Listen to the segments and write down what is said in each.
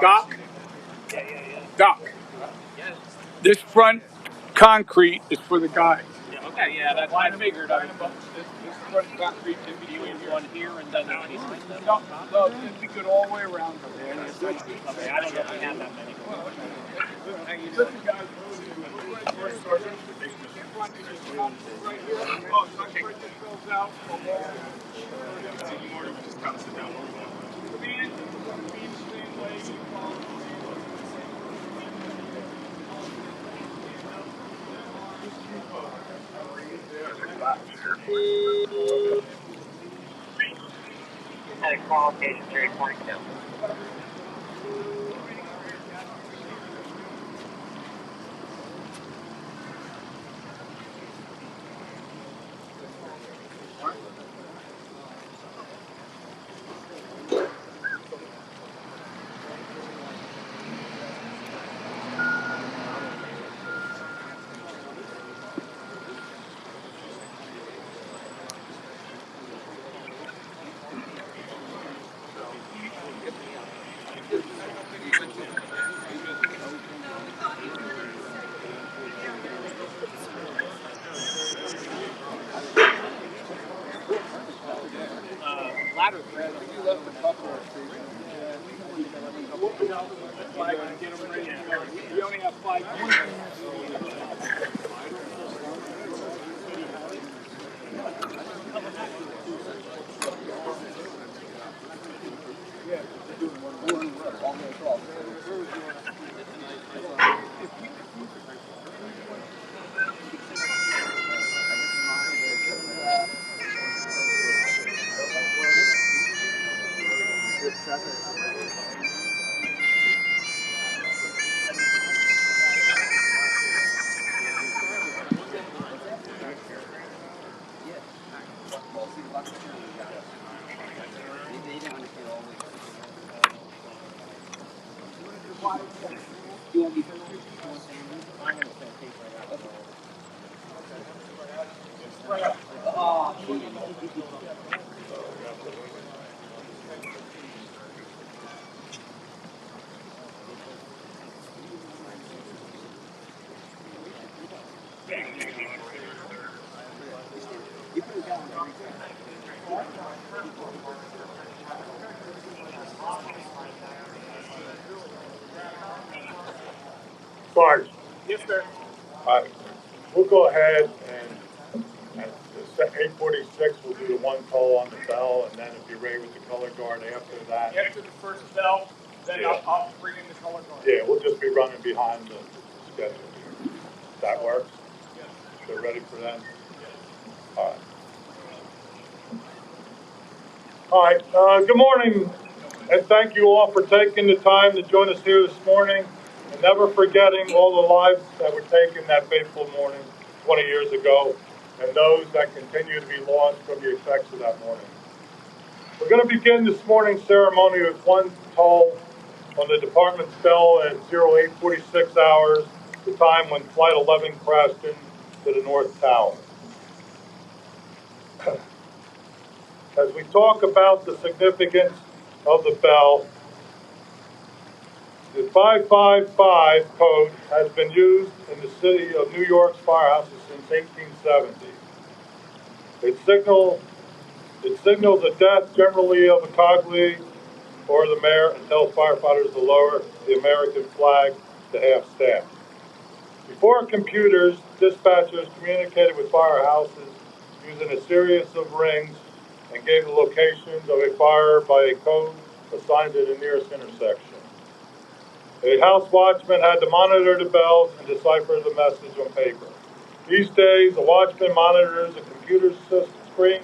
Doc? Doc. This front concrete is for the guys. Yeah, okay, yeah, that's what I figured. This front concrete can be used One here and then behind them. No, it'd be good all the way around. Okay, I don't know if we have that many. Listen, guys. First sergeant. Right here. Oh, okay. Goes out. Just kind of sit down. Qualification 3.2. Ladder thread. You left a couple of trees. Get them ready to go. We only have 5 minutes. Sarge. Yes, sir. We'll go ahead and at 8:46 we'll do the one call on the bell, and then if you're ready with the color guard after that. After the first bell, then Yeah. I'll bring in the color guard. Yeah, we'll just be running behind the schedule. That works? Yes. So ready for them? All right. Good morning, and thank you all for taking the time to join us here this morning, and never forgetting all the lives that were taken that fateful morning 20 years ago, and those that continue to be lost from the effects of that morning. We're going to begin this morning's ceremony with one toll on the department's bell at 0846 hours, the time when Flight 11 crashed into the North Tower. As we talk about the significance of the bell, The 555 code has been used in the city of New York's firehouses since 1870. It signals the death generally of a coglee or the mayor and tells firefighters to lower the American flag to half staff. Before computers, dispatchers communicated with firehouses using a series of rings and gave the locations of a fire by a code assigned to the nearest intersection. A house watchman had to monitor the bells and decipher the message on paper. These days, the watchman monitors a computer screen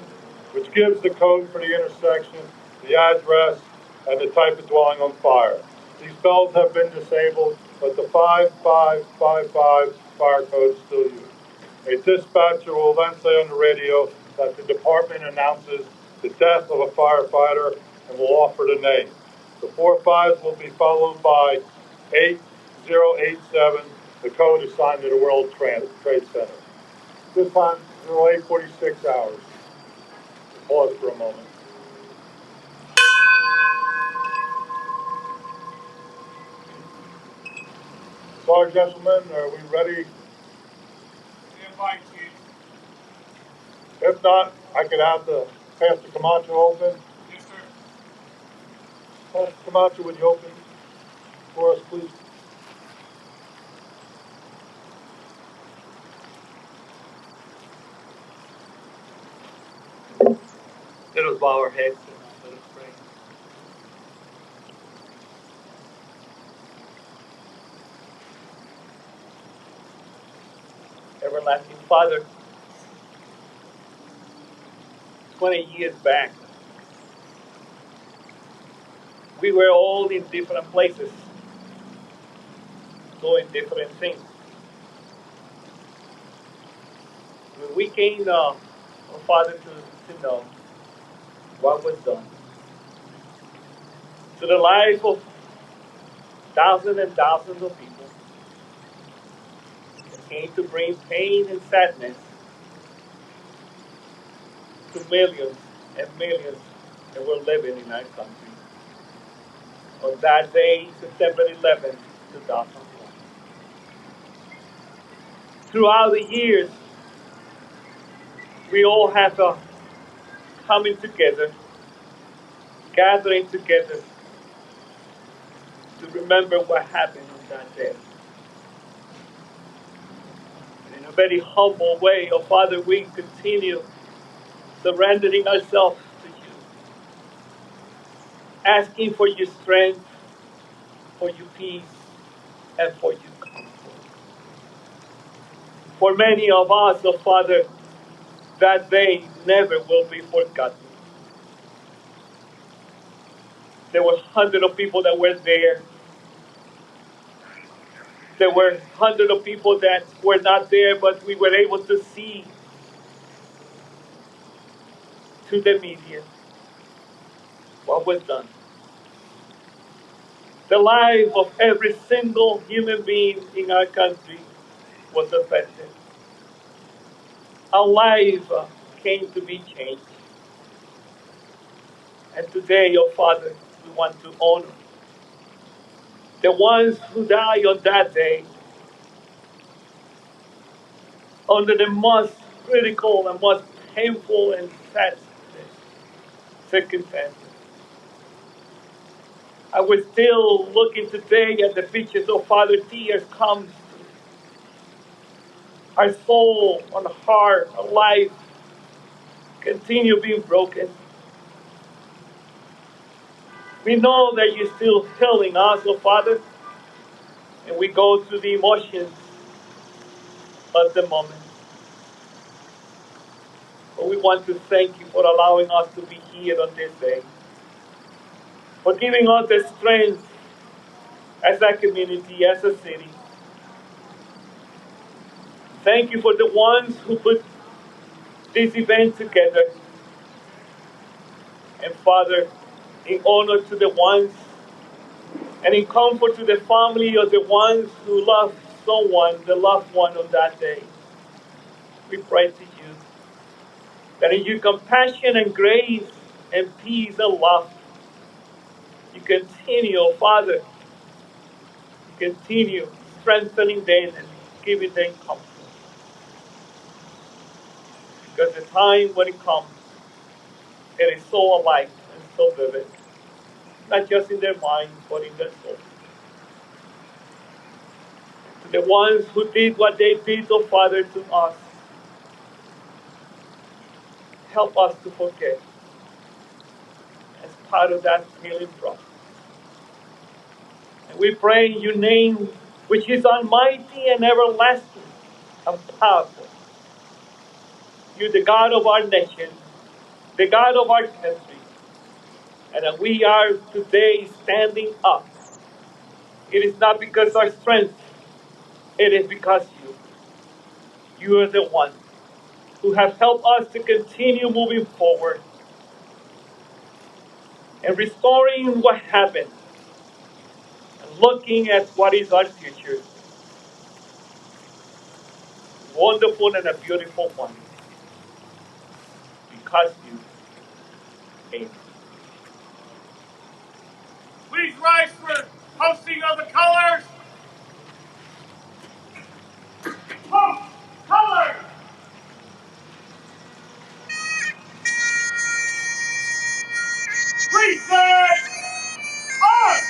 which gives the code for the intersection, the address, and the type of dwelling on fire. These bells have been disabled, but the 5555 fire code is still used. A dispatcher will then say on the radio that the department announces the death of a firefighter and will offer the name. The 4 5s will be followed by 8087, the code assigned to the World Trade Center. This time, 0846 hours. Pause for a moment. Sorry, gentlemen, are we ready? Invite, Chief. If not, I could have the Pastor Camacho open. Yes, sir. Pastor Camacho, would you open for us, please? Let us bow our heads and let us pray. Everlasting Father, 20 years back, we were all in different places, doing different things. When we came, Father, to know what was done to the lives of thousands and thousands of people, it came to bring pain and sadness to millions and millions that were living in our country. On that day, September 11th, 2001. Throughout the years, we all have coming together, gathering together to remember what happened on that day. And in a very humble way, oh Father, we continue surrendering ourselves to you, asking for your strength, for your peace, and for your comfort. For many of us, oh Father, that day never will be forgotten. There were hundreds of people that were there. There were hundreds of people that were not there, but we were able to see to the media what was done. The life of every single human being in our country was affected. Our life came to be changed. And today, oh Father, we want to honor the ones who died on that day under the most critical and most painful and sad circumstances. I was still looking today at the pictures of Father. Tears comes to our soul, our heart, our life continue being broken. We know that you're still healing us, oh Father, and we go through the emotions at the moment. But we want to thank you for allowing us to be here on this day, for giving us the strength as a community, as a city. Thank you for the ones who put this event together. And Father, in honor to the ones and in comfort to the family of the ones who lost someone, the loved one on that day, we pray to you that in your compassion and grace and peace and love, you continue, oh Father, continue strengthening them and giving them comfort. Because the time when it comes, it is so alive and so vivid, not just in their minds, but in their soul. To the ones who did what they did, oh Father, to us, help us to forget as part of that healing process. And we pray in your name, which is almighty and everlasting and powerful. You're the God of our nation, the God of our country, and that we are today standing up. It is not because of our strength, it is because you are the one who have helped us to continue moving forward and restoring what happened and looking at what is our future. Wonderful and a beautiful one. Because you. Amen. Please rise for posting of the colors. Post colors. Please stand. On.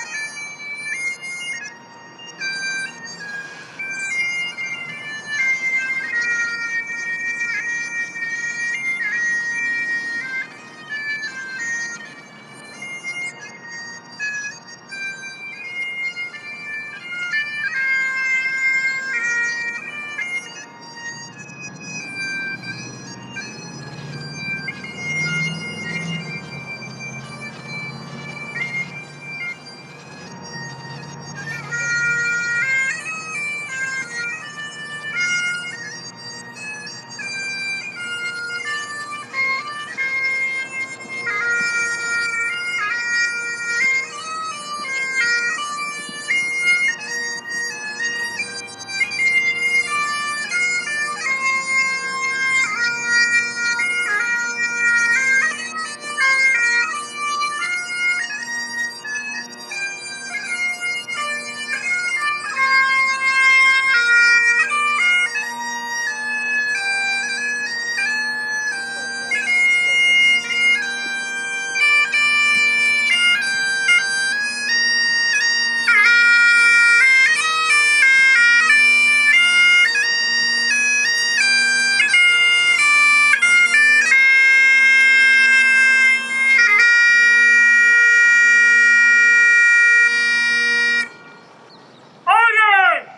Order.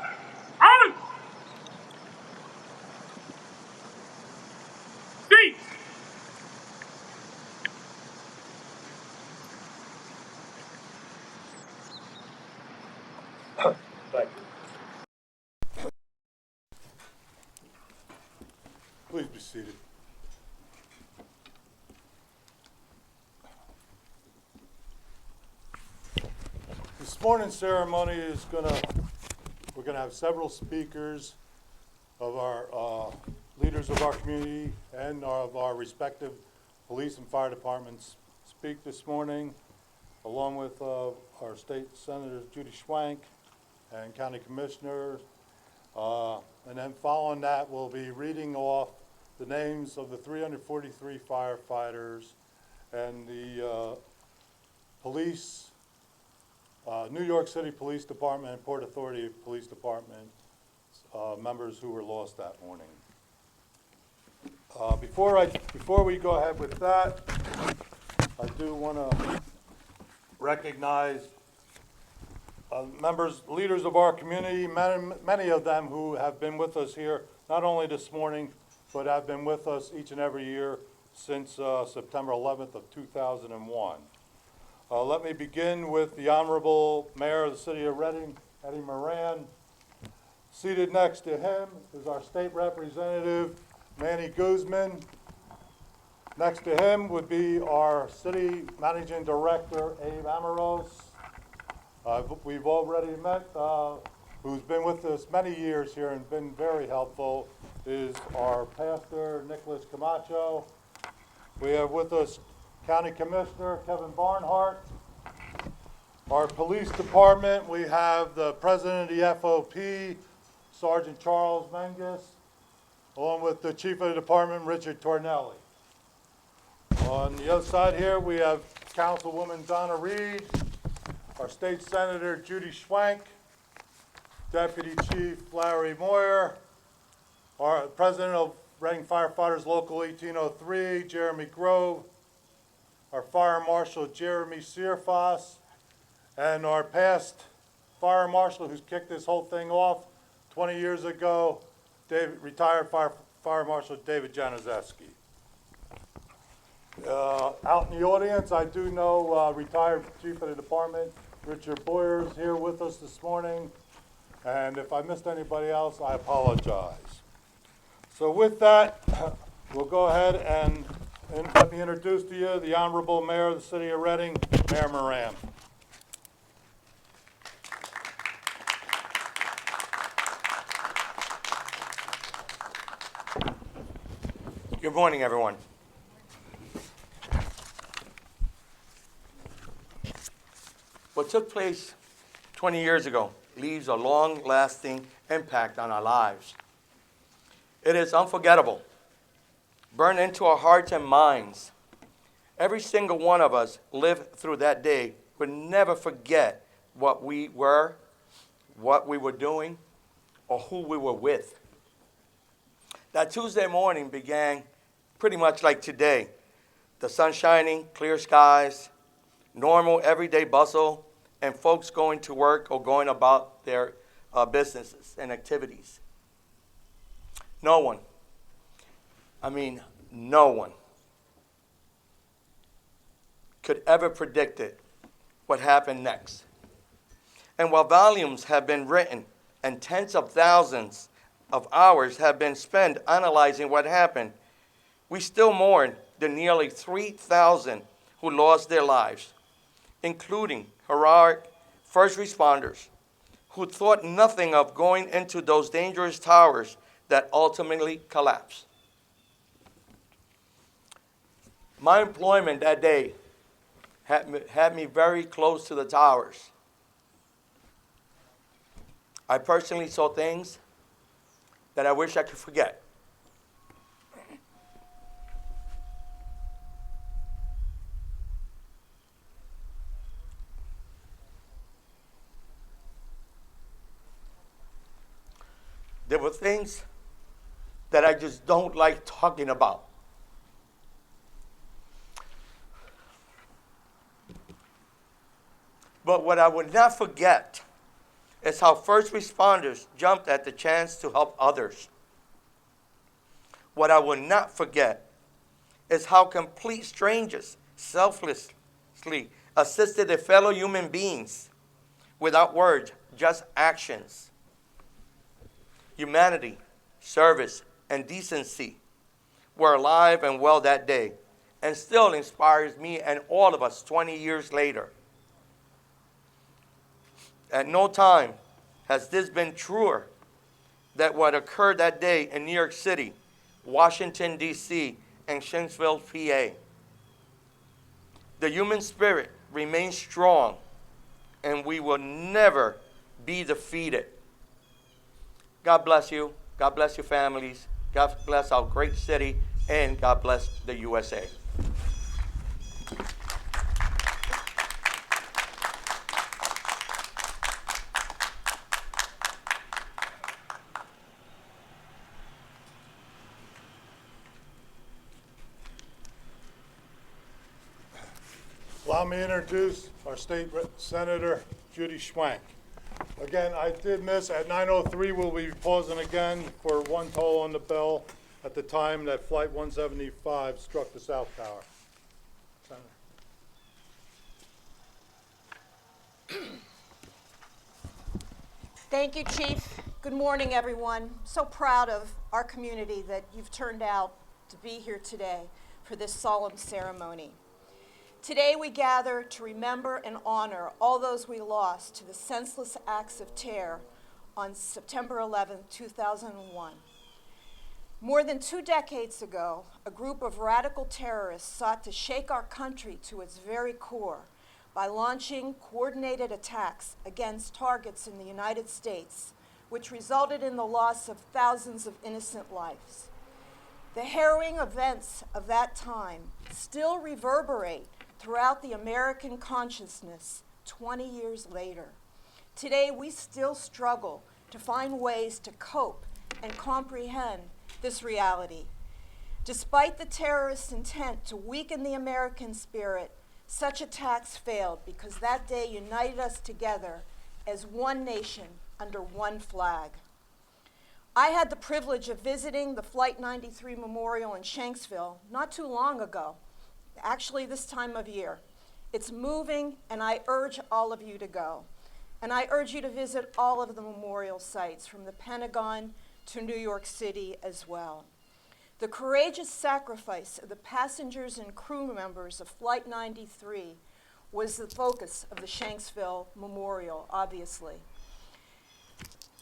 On. Seat. Thank you. Please be seated. This morning's ceremony is we're gonna have several speakers of our leaders of our community and of our respective police and fire departments speak this morning, along with our state senators Judy Schwank and county commissioners. And then following that, we'll be reading off the names of the 343 firefighters and the police, New York City Police Department and Port Authority Police Department members who were lost that morning. Before we go ahead with that, I do want to recognize leaders of our community, many of them who have been with us here, not only this morning, but have been with us each and every year since September 11th of 2001. Let me begin with the Honorable Mayor of the City of Reading, Eddie Moran. Seated next to him is our State Representative, Manny Guzman. Next to him would be our City Managing Director, Abe Amoros. We've already met, who's been with us many years here and been very helpful, is our pastor, Nicholas Camacho. We have with us County Commissioner Kevin Barnhart, our police department, we have the president of the FOP, Sergeant Charles Menges, along with the chief of the department, Richard Tornelli. On the other side here, we have Councilwoman Donna Reed, our state senator, Judy Schwank, Deputy Chief Larry Moyer, our president of Reading Firefighters Local 1803, Jeremy Grove, our fire marshal, Jeremy Searfoss, and our past fire marshal who's kicked this whole thing off 20 years ago, retired fire marshal David Janiszewski. Out in the audience, I do know retired chief of the department, Richard Boyer, is here with us this morning. And if I missed anybody else, I apologize. So with that, we'll go ahead and let me introduce to you the Honorable Mayor of the City of Reading, Mayor Moran. Good morning, everyone. What took place 20 years ago leaves a long-lasting impact on our lives. It is unforgettable, burned into our hearts and minds. Every single one of us lived through that day would never forget what we were doing, or who we were with. That Tuesday morning began pretty much like today. The sun shining, clear skies, normal everyday bustle, and folks going to work or going about their businesses and activities. No one could ever predict it, what happened next. And while volumes have been written and tens of thousands of hours have been spent analyzing what happened, we still mourn the nearly 3,000 who lost their lives, including heroic first responders who thought nothing of going into those dangerous towers that ultimately collapsed. My employment that day had me very close to the towers. I personally saw things that I wish I could forget. There were things that I just don't like talking about. But what I would not forget is how first responders jumped at the chance to help others. What I will not forget is how complete strangers selflessly assisted their fellow human beings without words, just actions. Humanity, service, and decency were alive and well that day, and still inspires me and all of us 20 years later. At no time has this been truer than what occurred that day in New York City, Washington, D.C., and Shanksville, PA. The human spirit remains strong, and we will never be defeated. God bless you. God bless your families. God bless our great city, and God bless the USA. Allow me to introduce our state senator, Judy Schwank. Again, I did miss, at 9:03 we'll be pausing again for one toll on the bell at the time that Flight 175 struck the South Tower. Senator. Thank you, Chief. Good morning, everyone. So proud of our community that you've turned out to be here today for this solemn ceremony. Today we gather to remember and honor all those we lost to the senseless acts of terror on September 11, 2001. More than 2 decades ago, a group of radical terrorists sought to shake our country to its very core by launching coordinated attacks against targets in the United States, which resulted in the loss of thousands of innocent lives. The harrowing events of that time still reverberate throughout the American consciousness 20 years later. Today, we still struggle to find ways to cope and comprehend this reality. Despite the terrorists' intent to weaken the American spirit, such attacks failed because that day united us together as one nation under one flag. I had the privilege of visiting the Flight 93 Memorial in Shanksville not too long ago, actually this time of year. It's moving, and I urge all of you to go. And I urge you to visit all of the memorial sites, from the Pentagon to New York City as well. The courageous sacrifice of the passengers and crew members of Flight 93 was the focus of the Shanksville Memorial, obviously.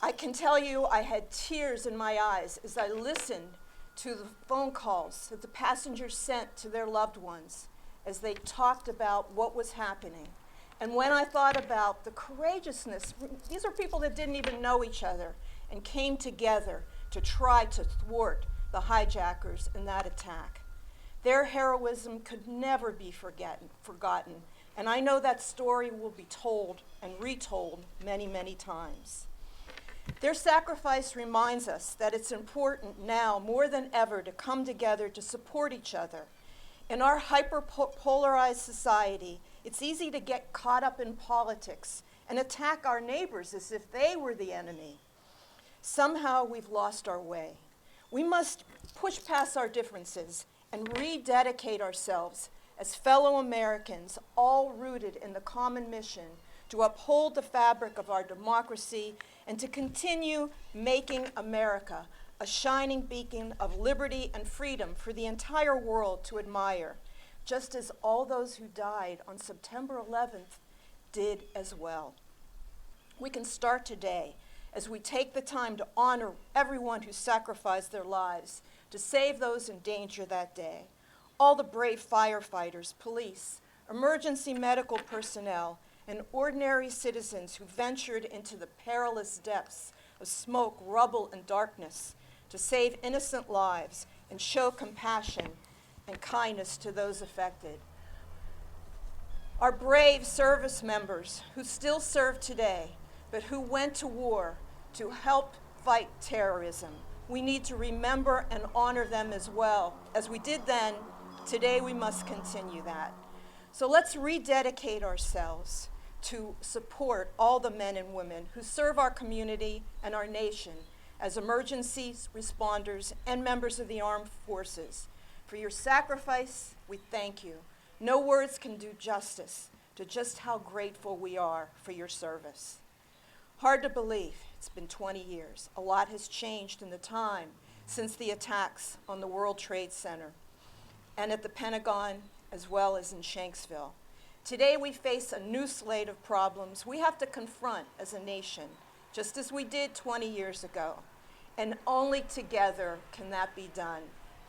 I can tell you I had tears in my eyes as I listened to the phone calls that the passengers sent to their loved ones as they talked about what was happening. And when I thought about the courageousness, these are people that didn't even know each other and came together to try to thwart the hijackers in that attack. Their heroism could never be forgotten, and I know that story will be told and retold many, many times. Their sacrifice reminds us that it's important now more than ever to come together to support each other. In our hyper-polarized society, it's easy to get caught up in politics and attack our neighbors as if they were the enemy. Somehow we've lost our way. We must push past our differences and rededicate ourselves as fellow Americans, all rooted in the common mission to uphold the fabric of our democracy and to continue making America a shining beacon of liberty and freedom for the entire world to admire, just as all those who died on September 11th did as well. We can start today as we take the time to honor everyone who sacrificed their lives to save those in danger that day. All the brave firefighters, police, emergency medical personnel, and ordinary citizens who ventured into the perilous depths of smoke, rubble, and darkness to save innocent lives and show compassion and kindness to those affected. Our brave service members who still serve today, but who went to war to help fight terrorism. We need to remember and honor them as well. As we did then, today we must continue that. So let's rededicate ourselves to support all the men and women who serve our community and our nation as emergency responders and members of the armed forces. For your sacrifice, we thank you. No words can do justice to just how grateful we are for your service. Hard to believe, it's been 20 years. A lot has changed in the time since the attacks on the World Trade Center and at the Pentagon, as well as in Shanksville. Today we face a new slate of problems we have to confront as a nation, just as we did 20 years ago. And only together can that be done.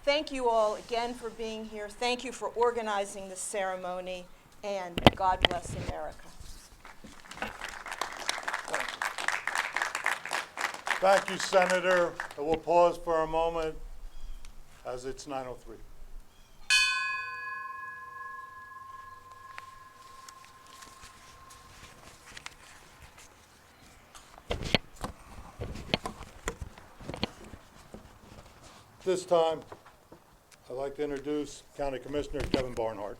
Thank you all again for being here. Thank you for organizing this ceremony, and God bless America. Thank you, Senator. We'll pause for a moment as it's 9:03. This time, I'd like to introduce County Commissioner Kevin Barnhart.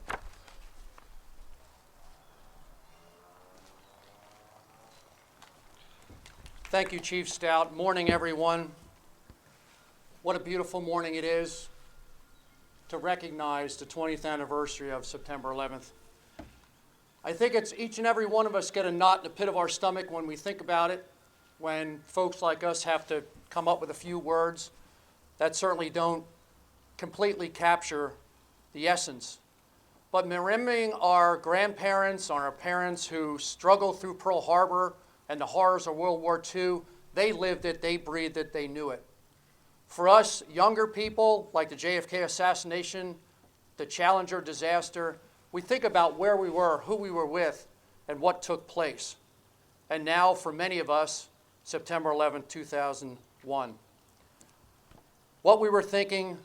Thank you, Chief Stout. Morning, everyone. What a beautiful morning it is to recognize the 20th anniversary of September 11th. I think it's each and every one of us get a knot in the pit of our stomach when we think about it, when folks like us have to come up with a few words that certainly don't completely capture the essence. But remembering our grandparents, our parents who struggled through Pearl Harbor and the horrors of World War II, they lived it, they breathed it, they knew it. For us younger people, like the JFK assassination, the Challenger disaster, we think about where we were, who we were with, and what took place. And now, for many of us, September 11, 2001. What we were thinking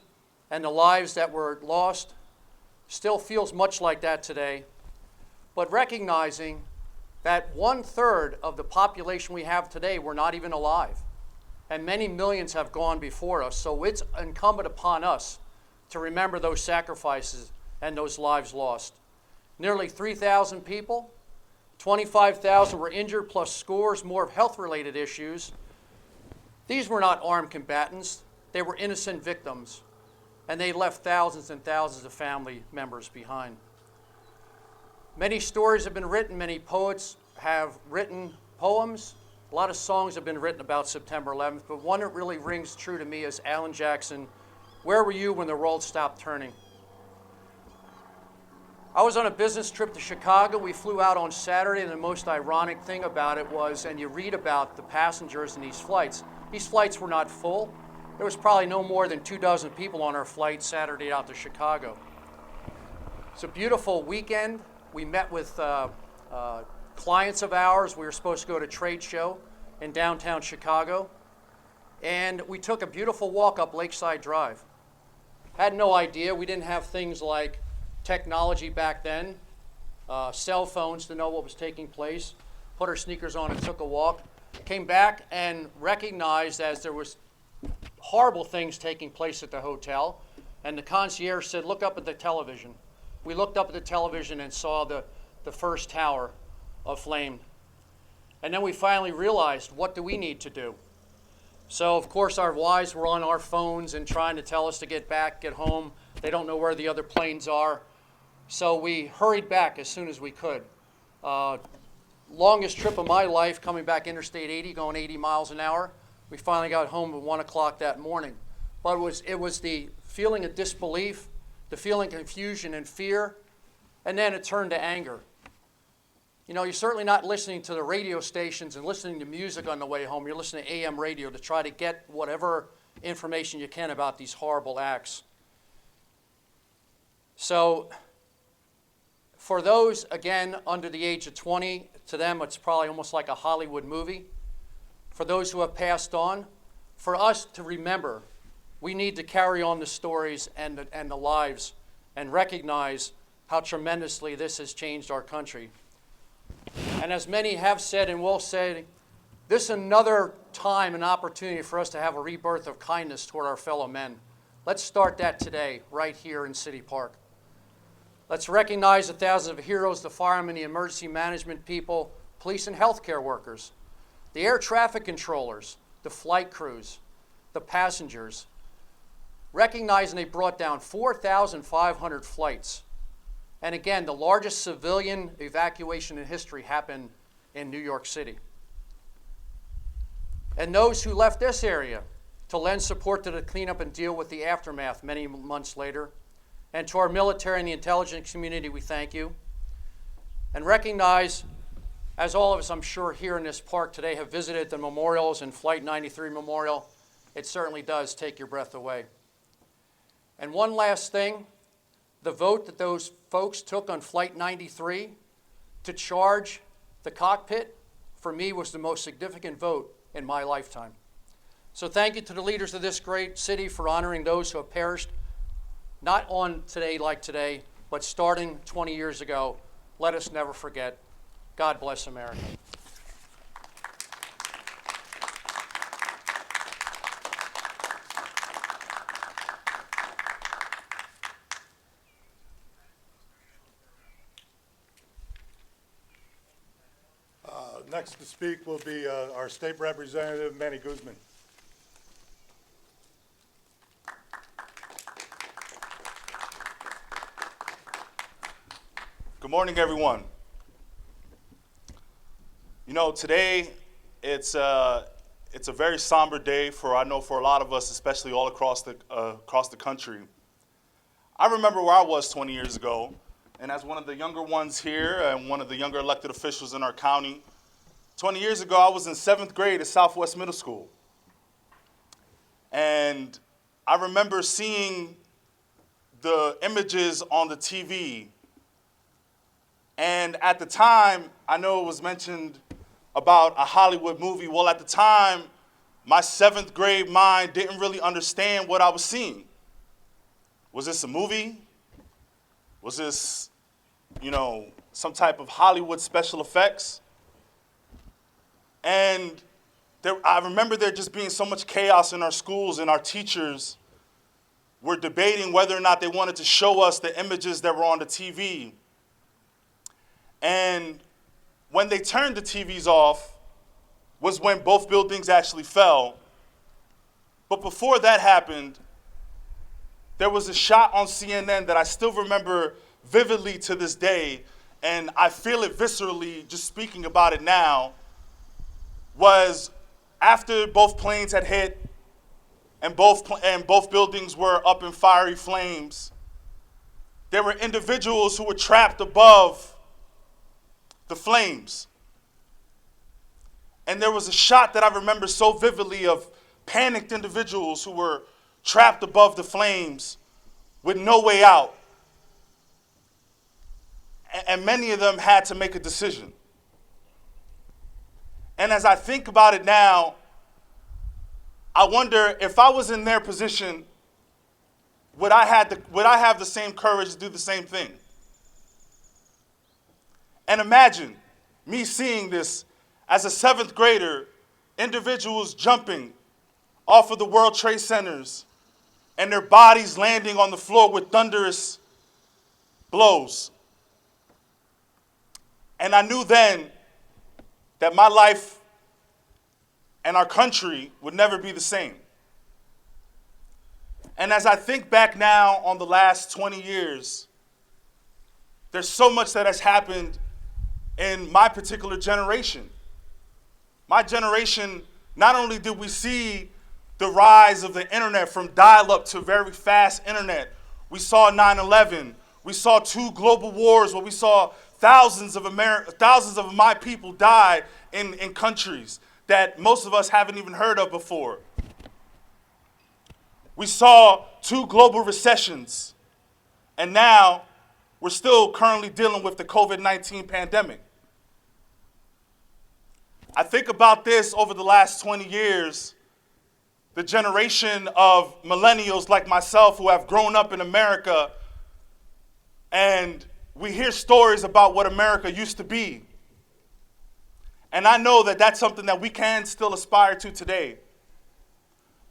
and the lives that were lost still feels much like that today, but recognizing that 1/3 of the population we have today were not even alive, and many millions have gone before us, so it's incumbent upon us to remember those sacrifices and those lives lost. Nearly 3,000 people, 25,000 were injured, plus scores more of health-related issues. These were not armed combatants. They were innocent victims, and they left thousands and thousands of family members behind. Many stories have been written, many poets have written poems. A lot of songs have been written about September 11th, but one that really rings true to me is Alan Jackson, "Where were you when the world stopped turning?" I was on a business trip to Chicago. We flew out on Saturday, and the most ironic thing about it was, and you read about the passengers in these flights were not full. There was probably no more than 24 people on our flight Saturday out to Chicago. It's a beautiful weekend. We met with clients of ours. We were supposed to go to a trade show in downtown Chicago, and we took a beautiful walk up Lakeside Drive. Had no idea. We didn't have things like technology back then, cell phones to know what was taking place. Put our sneakers on and took a walk. Came back and recognized as there was horrible things taking place at the hotel, and the concierge said, "Look up at the television." We looked up at the television and saw the first tower of flame. And then we finally realized, what do we need to do? So, of course, our wives were on our phones and trying to tell us to get back, get home. They don't know where the other planes are. So we hurried back as soon as we could. Longest trip of my life, coming back Interstate 80, going 80 miles an hour. We finally got home at 1 o'clock that morning. But it was the feeling of disbelief, the feeling of confusion and fear, and then it turned to anger. You know, you're certainly not listening to the radio stations and listening to music on the way home. You're listening to AM radio to try to get whatever information you can about these horrible acts. So, for those, again, under the age of 20, to them it's probably almost like a Hollywood movie. For those who have passed on, for us to remember, we need to carry on the stories and the lives and recognize how tremendously this has changed our country. And as many have said and will say, this is another time and opportunity for us to have a rebirth of kindness toward our fellow men. Let's start that today, right here in City Park. Let's recognize the thousands of heroes, the firemen, the emergency management people, police and healthcare workers, the air traffic controllers, the flight crews, the passengers, recognizing they brought down 4,500 flights. And again, the largest civilian evacuation in history happened in New York City. And those who left this area to lend support to the cleanup and deal with the aftermath many months later. And to our military and the intelligence community, we thank you. And recognize, as all of us, I'm sure, here in this park today have visited the memorials and Flight 93 Memorial, it certainly does take your breath away. And one last thing, the vote that those folks took on Flight 93 to charge the cockpit, for me, was the most significant vote in my lifetime. So thank you to the leaders of this great city for honoring those who have perished, not on today like today, but starting 20 years ago. Let us never forget. God bless America. Next to speak will be our state representative, Manny Guzman. Good morning, everyone. You know, today it's a very somber day I know for a lot of us, especially all across the country. I remember where I was 20 years ago, and as one of the younger ones here and one of the younger elected officials in our county, 20 years ago I was in 7th grade at Southwest Middle School. And I remember seeing the images on the TV And at the time, I know it was mentioned about a Hollywood movie. Well, at the time, my 7th grade mind didn't really understand what I was seeing. Was this a movie? Was this, some type of Hollywood special effects? And I remember there just being so much chaos in our schools, and our teachers were debating whether or not they wanted to show us the images that were on the TV. And when they turned the TVs off was when both buildings actually fell. But before that happened, there was a shot on CNN that I still remember vividly to this day, and I feel it viscerally just speaking about it now, was after both planes had hit and both buildings were up in fiery flames, there were individuals who were trapped above the flames. And there was a shot that I remember so vividly of panicked individuals who were trapped above the flames with no way out. And many of them had to make a decision. And as I think about it now, I wonder if I was in their position, would I have the same courage to do the same thing? And imagine me seeing this as a 7th grader, individuals jumping off of the World Trade Centers and their bodies landing on the floor with thunderous blows. And I knew then that my life and our country would never be the same. And as I think back now on the last 20 years, there's so much that has happened in my particular generation. My generation, not only did we see the rise of the internet from dial-up to very fast internet, we saw 9/11, we saw 2 global wars where we saw thousands of my people die in countries that most of us haven't even heard of before. We saw 2 global recessions, and now we're still currently dealing with the COVID-19 pandemic. I think about this over the last 20 years, the generation of millennials like myself who have grown up in America, and we hear stories about what America used to be. And I know that that's something that we can still aspire to today.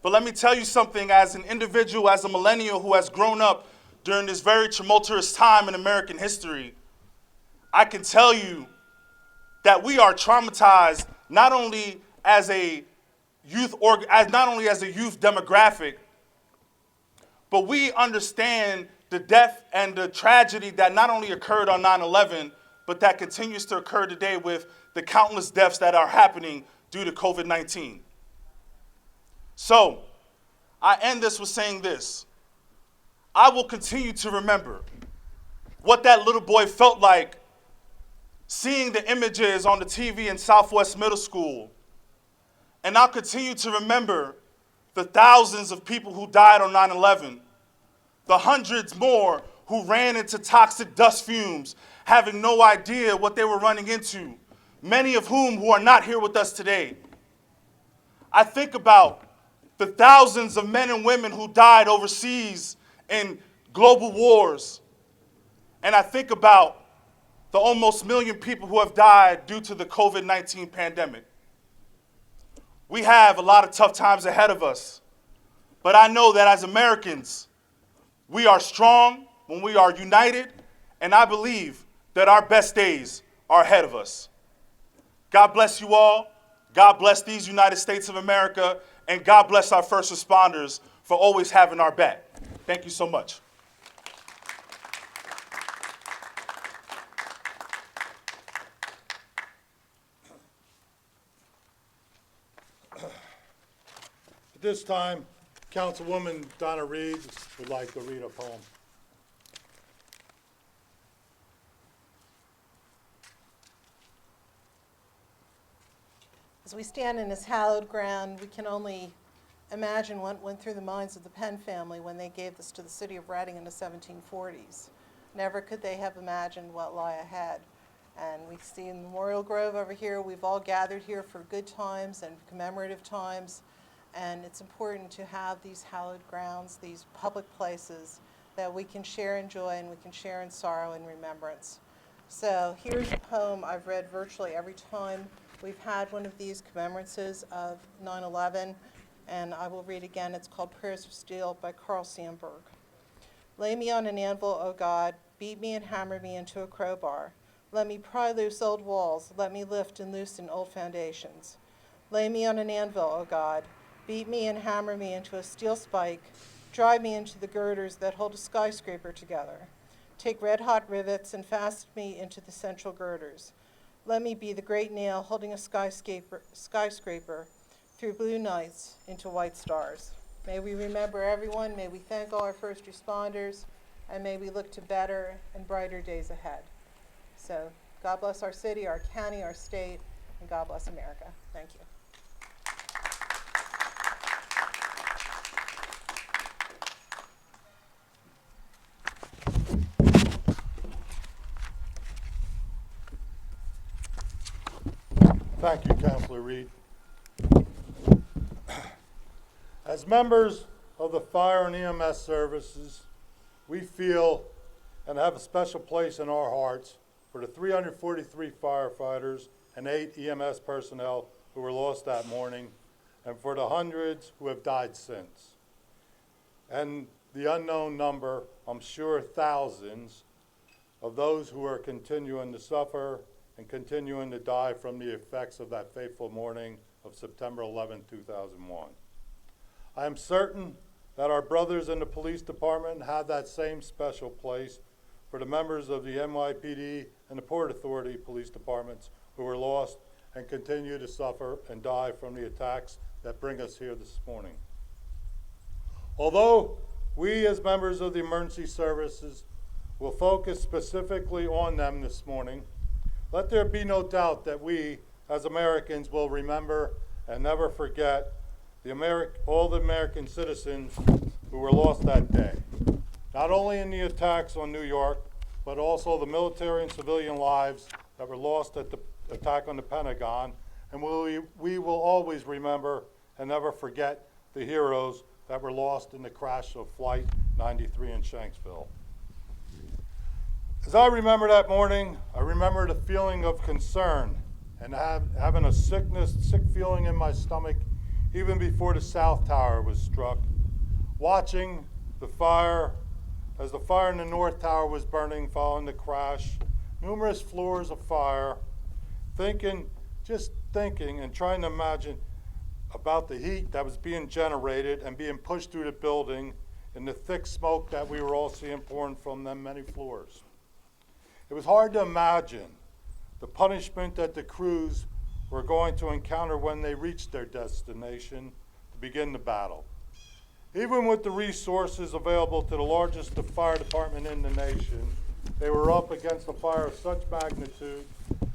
But let me tell you something, as an individual, as a millennial who has grown up during this very tumultuous time in American history, I can tell you that we are traumatized not only as a youth demographic, but we understand the death and the tragedy that not only occurred on 9/11, but that continues to occur today with the countless deaths that are happening due to COVID-19. So, I end this with saying this. I will continue to remember what that little boy felt like seeing the images on the TV in Southwest Middle School. And I'll continue to remember the thousands of people who died on 9/11, the hundreds more who ran into toxic dust fumes, having no idea what they were running into, many of whom who are not here with us today. I think about the thousands of men and women who died overseas in global wars. And I think about the almost 1 million people who have died due to the COVID-19 pandemic. We have a lot of tough times ahead of us, but I know that as Americans, we are strong when we are united, and I believe that our best days are ahead of us. God bless you all. God bless these United States of America, and God bless our first responders for always having our back. Thank you so much. At this time, Councilwoman Donna Reed would like to read a poem. As we stand in this hallowed ground, we can only imagine what went through the minds of the Penn family when they gave this to the city of Reading in the 1740s. Never could they have imagined what lay ahead. And we see in Memorial Grove over here, we've all gathered here for good times and commemorative times. And it's important to have these hallowed grounds, these public places that we can share in joy and we can share in sorrow and remembrance. So here's a poem I've read virtually every time we've had one of these commemorances of 9/11, and I will read again. It's called Prayers of Steel by Carl Sandburg. Lay me on an anvil, O God, beat me and hammer me into a crowbar. Let me pry loose old walls, let me lift and loosen old foundations. Lay me on an anvil, O God, beat me and hammer me into a steel spike, drive me into the girders that hold a skyscraper together. Take red-hot rivets and fasten me into the central girders. Let me be the great nail holding a skyscraper through blue nights into white stars. May we remember everyone, may we thank all our first responders, and may we look to better and brighter days ahead. So God bless our city, our county, our state, and God bless America. Thank you. Thank you, Councilor Reed. As members of the fire and EMS services, we feel and have a special place in our hearts for the 343 firefighters and 8 EMS personnel who were lost that morning, and for the hundreds who have died since. And the unknown number, I'm sure thousands, of those who are continuing to suffer and continuing to die from the effects of that fateful morning of September 11, 2001. I am certain that our brothers in the police department have that same special place for the members of the NYPD and the Port Authority police departments who were lost and continue to suffer and die from the attacks that bring us here this morning. Although we as members of the emergency services will focus specifically on them this morning, let there be no doubt that we as Americans will remember and never forget all the American citizens who were lost that day. Not only in the attacks on New York, but also the military and civilian lives that were lost at the attack on the Pentagon, and we will always remember and never forget the heroes that were lost in the crash of Flight 93 in Shanksville. As I remember that morning, I remember the feeling of concern and having a sick feeling in my stomach even before the South Tower was struck, watching the fire, as the fire in the North Tower was burning following the crash, numerous floors of fire, just thinking and trying to imagine about the heat that was being generated and being pushed through the building and the thick smoke that we were all seeing pouring from them many floors. It was hard to imagine the punishment that the crews were going to encounter when they reached their destination to begin the battle. Even with the resources available to the largest fire department in the nation, they were up against a fire of such magnitude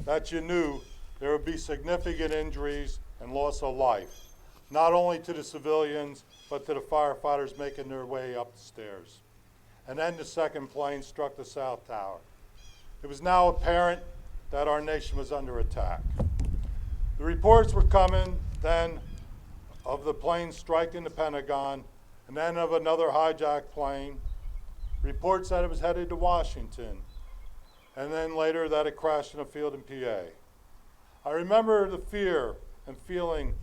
that you knew there would be significant injuries and loss of life, not only to the civilians, but to the firefighters making their way up the stairs. And then the second plane struck the South Tower. It was now apparent that our nation was under attack. The reports were coming then of the plane striking the Pentagon, and then of another hijacked plane. Reports that it was headed to Washington, and then later that it crashed in a field in PA. I remember the fear and feeling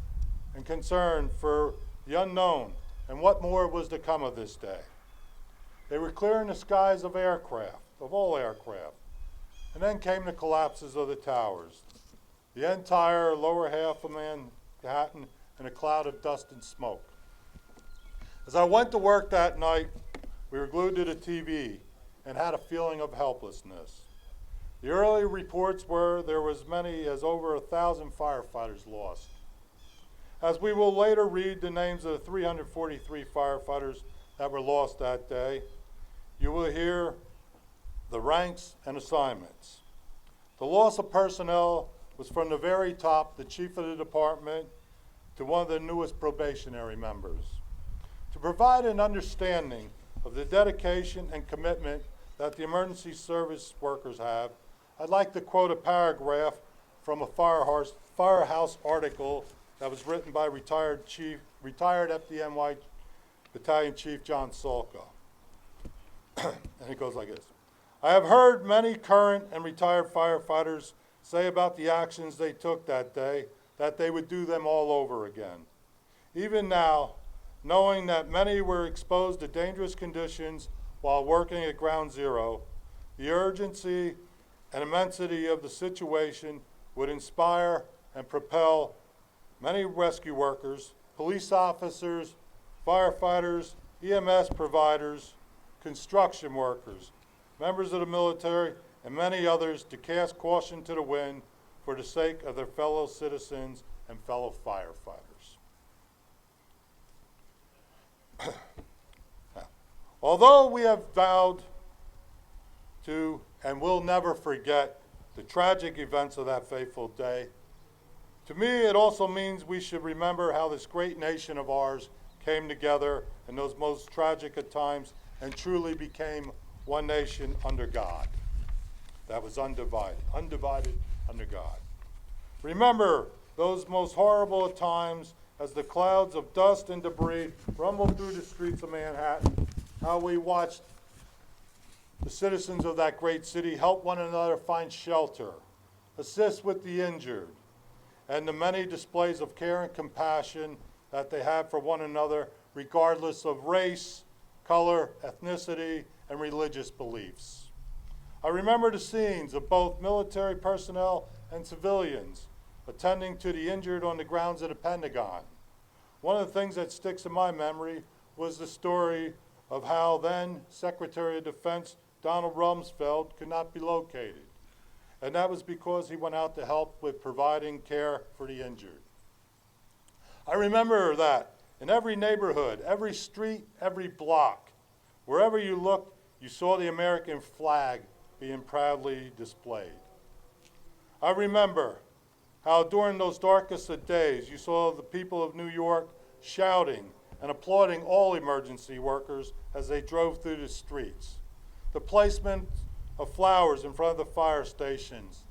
and concern for the unknown and what more was to come of this day. They were clearing the skies of aircraft, of all aircraft, and then came the collapses of the towers. The entire lower half of Manhattan in a cloud of dust and smoke. As I went to work that night, we were glued to the TV and had a feeling of helplessness. The early reports were there was many as over 1,000 firefighters lost. As we will later read the names of the 343 firefighters that were lost that day, you will hear the ranks and assignments. The loss of personnel was from the very top, the chief of the department, to one of the newest probationary members. To provide an understanding of the dedication and commitment that the emergency service workers have, I'd like to quote a paragraph from a Firehouse article that was written by retired FDNY Battalion Chief John Salka. And it goes like this. I have heard many current and retired firefighters say about the actions they took that day that they would do them all over again. Even now, knowing that many were exposed to dangerous conditions while working at Ground Zero, the urgency and immensity of the situation would inspire and propel many rescue workers, police officers, firefighters, EMS providers, construction workers, members of the military, and many others to cast caution to the wind for the sake of their fellow citizens and fellow firefighters. Although we have vowed to and will never forget the tragic events of that fateful day, to me it also means we should remember how this great nation of ours came together in those most tragic of times and truly became one nation under God. That was undivided under God. Remember those most horrible of times as the clouds of dust and debris rumbled through the streets of Manhattan, how we watched the citizens of that great city help one another find shelter, assist with the injured, and the many displays of care and compassion that they had for one another, regardless of race, color, ethnicity, and religious beliefs. I remember the scenes of both military personnel and civilians attending to the injured on the grounds of the Pentagon. One of the things that sticks in my memory was the story of how then Secretary of Defense Donald Rumsfeld could not be located. And that was because he went out to help with providing care for the injured. I remember that in every neighborhood, every street, every block, wherever you looked, you saw the American flag being proudly displayed. I remember how during those darkest of days, you saw the people of New York shouting and applauding all emergency workers as they drove through the streets. The placement of flowers in front of the fire stations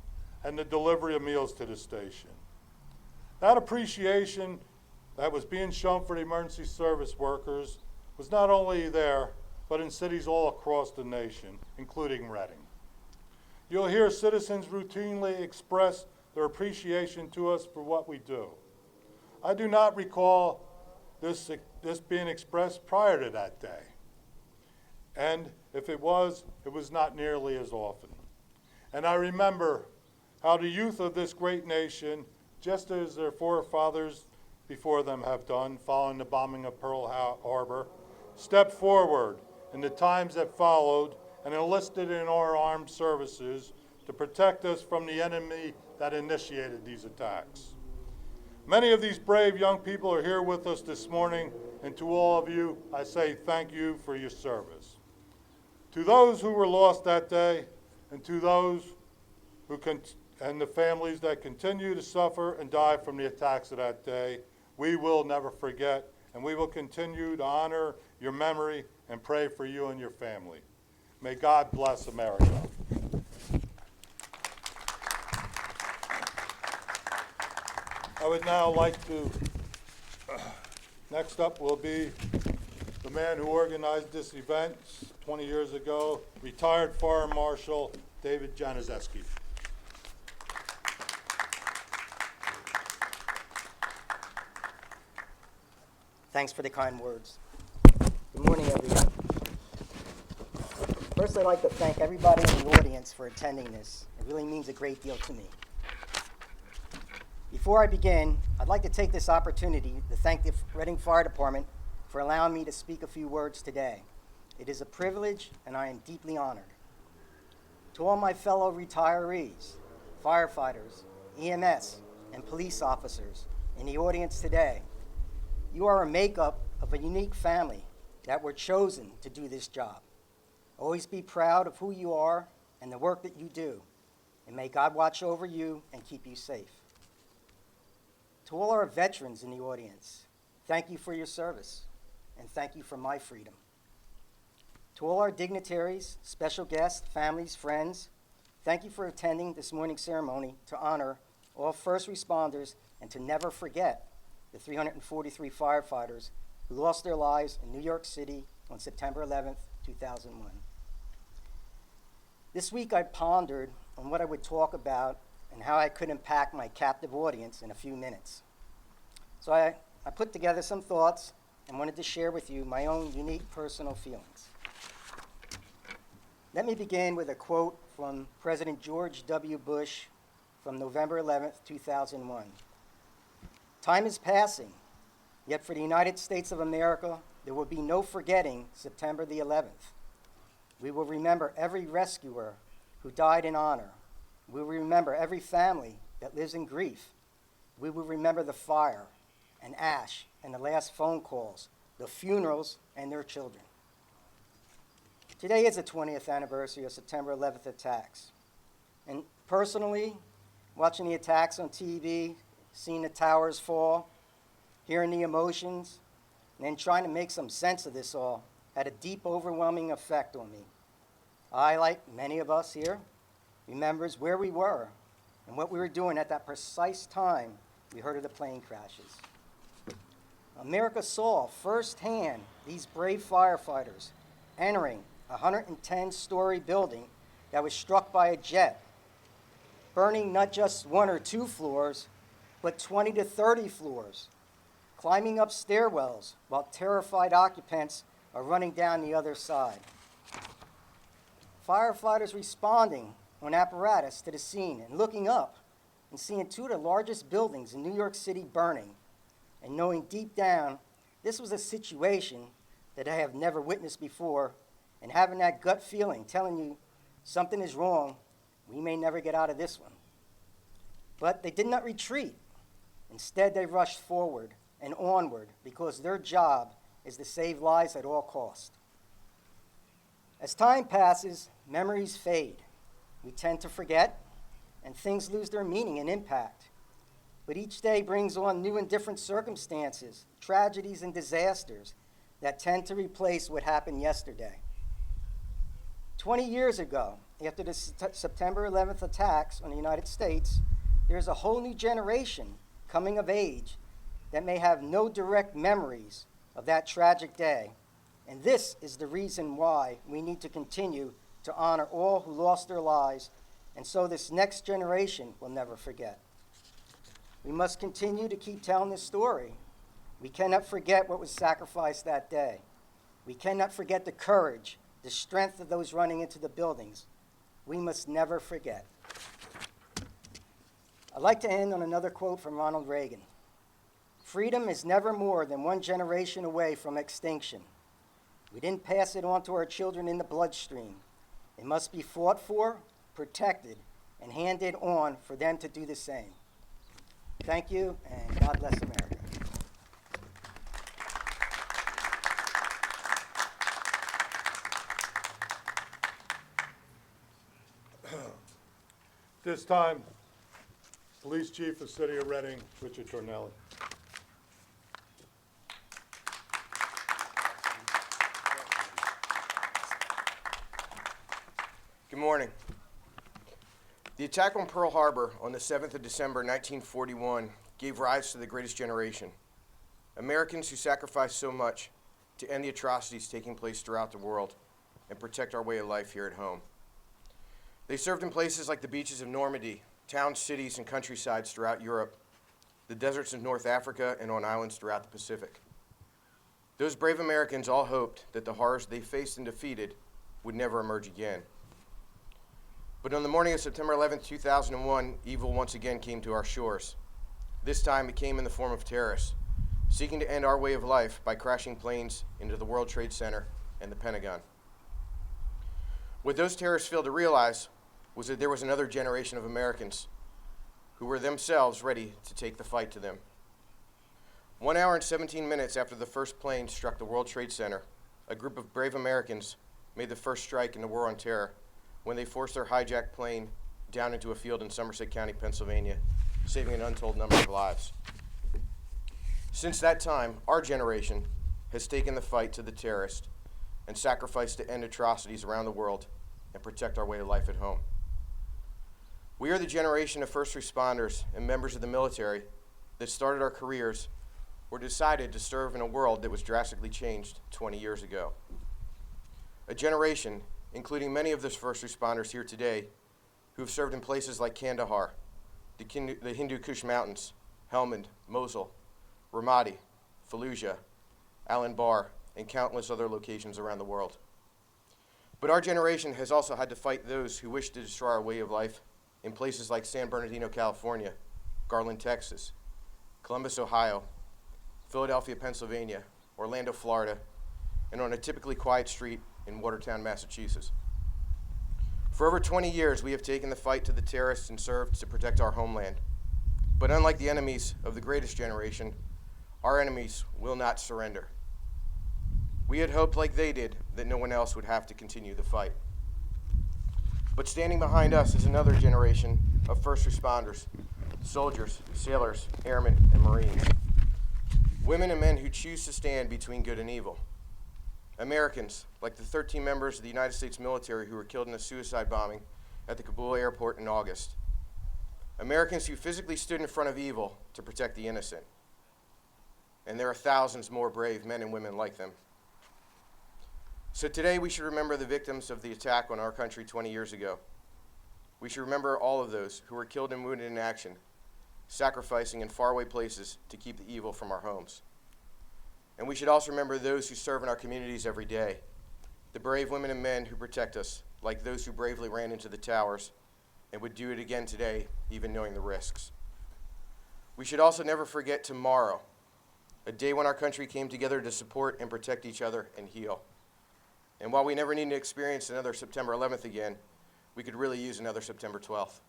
and the delivery of meals to the station. That appreciation that was being shown for the emergency service workers was not only there, but in cities all across the nation, including Reading. You'll hear citizens routinely express their appreciation to us for what we do. I do not recall this being expressed prior to that day. And if it was not nearly as often. And I remember how the youth of this great nation, just as their forefathers before them have done following the bombing of Pearl Harbor, stepped forward in the times that followed and enlisted in our armed services to protect us from the enemy that initiated these attacks. Many of these brave young people are here with us this morning, and to all of you, I say thank you for your service. To those who were lost that day, and to those and the families that continue to suffer and die from the attacks of that day, we will never forget, and we will continue to honor your memory and pray for you and your family. May God bless America. I would now like to, next up will be the man who organized this event 20 years ago, retired Fire Marshal David Janiszewski. Thanks for the kind words. Good morning, everyone. First, I'd like to thank everybody in the audience for attending this. It really means a great deal to me. Before I begin, I'd like to take this opportunity to thank the Reading Fire Department for allowing me to speak a few words today. It is a privilege, and I am deeply honored. To all my fellow retirees, firefighters, EMS, and police officers in the audience today, you are a makeup of a unique family that were chosen to do this job. Always be proud of who you are and the work that you do, and may God watch over you and keep you safe. To all our veterans in the audience, thank you for your service, and thank you for my freedom. To all our dignitaries, special guests, families, friends, Thank you for attending this morning's ceremony to honor all first responders and to never forget the 343 firefighters who lost their lives in New York City on September 11th, 2001. This week I pondered on what I would talk about and how I could impact my captive audience in a few minutes. So I put together some thoughts and wanted to share with you my own unique personal feelings. Let me begin with a quote from President George W. Bush from November 11th, 2001. Time is passing, yet for the United States of America, there will be no forgetting September the 11th. We will remember every rescuer who died in honor. We will remember every family that lives in grief. We will remember the fire and ash and the last phone calls, the funerals and their children. Today is the 20th anniversary of September 11th attacks. And personally, watching the attacks on TV, seeing the towers fall, hearing the emotions, and then trying to make some sense of this all had a deep, overwhelming effect on me. I, like many of us here, remembers where we were and what we were doing at that precise time we heard of the plane crashes. America saw firsthand these brave firefighters entering a 110-story building that was struck by a jet, burning not just 1 or 2 floors, but 20 to 30 floors, climbing up stairwells while terrified occupants are running down the other side. Firefighters responding on apparatus to the scene and looking up and seeing 2 of the largest buildings in New York City burning, and knowing deep down this was a situation that I have never witnessed before, and having that gut feeling telling you something is wrong, we may never get out of this one. But they did not retreat. Instead, they rushed forward and onward because their job is to save lives at all cost. As time passes, memories fade. We tend to forget, and things lose their meaning and impact. But each day brings on new and different circumstances, tragedies and disasters that tend to replace what happened yesterday. 20 years ago, after the September 11th attacks on the United States, there's a whole new generation coming of age that may have no direct memories of that tragic day. And this is the reason why we need to continue to honor all who lost their lives, and so this next generation will never forget. We must continue to keep telling this story. We cannot forget what was sacrificed that day. We cannot forget the courage, the strength of those running into the buildings. We must never forget. I'd like to end on another quote from Ronald Reagan. Freedom is never more than one generation away from extinction. We didn't pass it on to our children in the bloodstream. It must be fought for, protected, and handed on for them to do the same. Thank you, and God bless America. This time, Police Chief of the City of Reading, Richard Tornelli. Good morning. The attack on Pearl Harbor on the 7th of December 1941 gave rise to the greatest generation. Americans who sacrificed so much to end the atrocities taking place throughout the world and protect our way of life here at home. They served in places like the beaches of Normandy, towns, cities, and countrysides throughout Europe, the deserts of North Africa, and on islands throughout the Pacific. Those brave Americans all hoped that the horrors they faced and defeated would never emerge again. But on the morning of September 11th, 2001, evil once again came to our shores. This time it came in the form of terrorists, seeking to end our way of life by crashing planes into the World Trade Center and the Pentagon. What those terrorists failed to realize was that there was another generation of Americans who were themselves ready to take the fight to them. 1 hour and 17 minutes after the first plane struck the World Trade Center, a group of brave Americans made the first strike in the War on Terror when they forced their hijacked plane down into a field in Somerset County, Pennsylvania, saving an untold number of lives. Since that time, our generation has taken the fight to the terrorists and sacrificed to end atrocities around the world and protect our way of life at home. We are the generation of first responders and members of the military that started our careers or decided to serve in a world that was drastically changed 20 years ago. A generation, including many of those first responders here today, who have served in places like Kandahar, the Hindu Kush Mountains, Helmand, Mosul, Ramadi, Fallujah, Al-Anbar, and countless other locations around the world. But our generation has also had to fight those who wish to destroy our way of life in places like San Bernardino, California, Garland, Texas, Columbus, Ohio, Philadelphia, Pennsylvania, Orlando, Florida, and on a typically quiet street in Watertown, Massachusetts. For over 20 years, we have taken the fight to the terrorists and served to protect our homeland. But unlike the enemies of the greatest generation, our enemies will not surrender. We had hoped, like they did, that no one else would have to continue the fight. But standing behind us is another generation of first responders, soldiers, sailors, airmen, and Marines. Women and men who choose to stand between good and evil. Americans, like the 13 members of the United States military who were killed in a suicide bombing at the Kabul airport in August. Americans who physically stood in front of evil to protect the innocent. And there are thousands more brave men and women like them. So today we should remember the victims of the attack on our country 20 years ago. We should remember all of those who were killed and wounded in action, sacrificing in faraway places to keep the evil from our homes. And we should also remember those who serve in our communities every day, the brave women and men who protect us, like those who bravely ran into the towers and would do it again today, even knowing the risks. We should also never forget tomorrow, a day when our country came together to support and protect each other and heal. And while we never need to experience another September 11th again, we could really use another September 12th.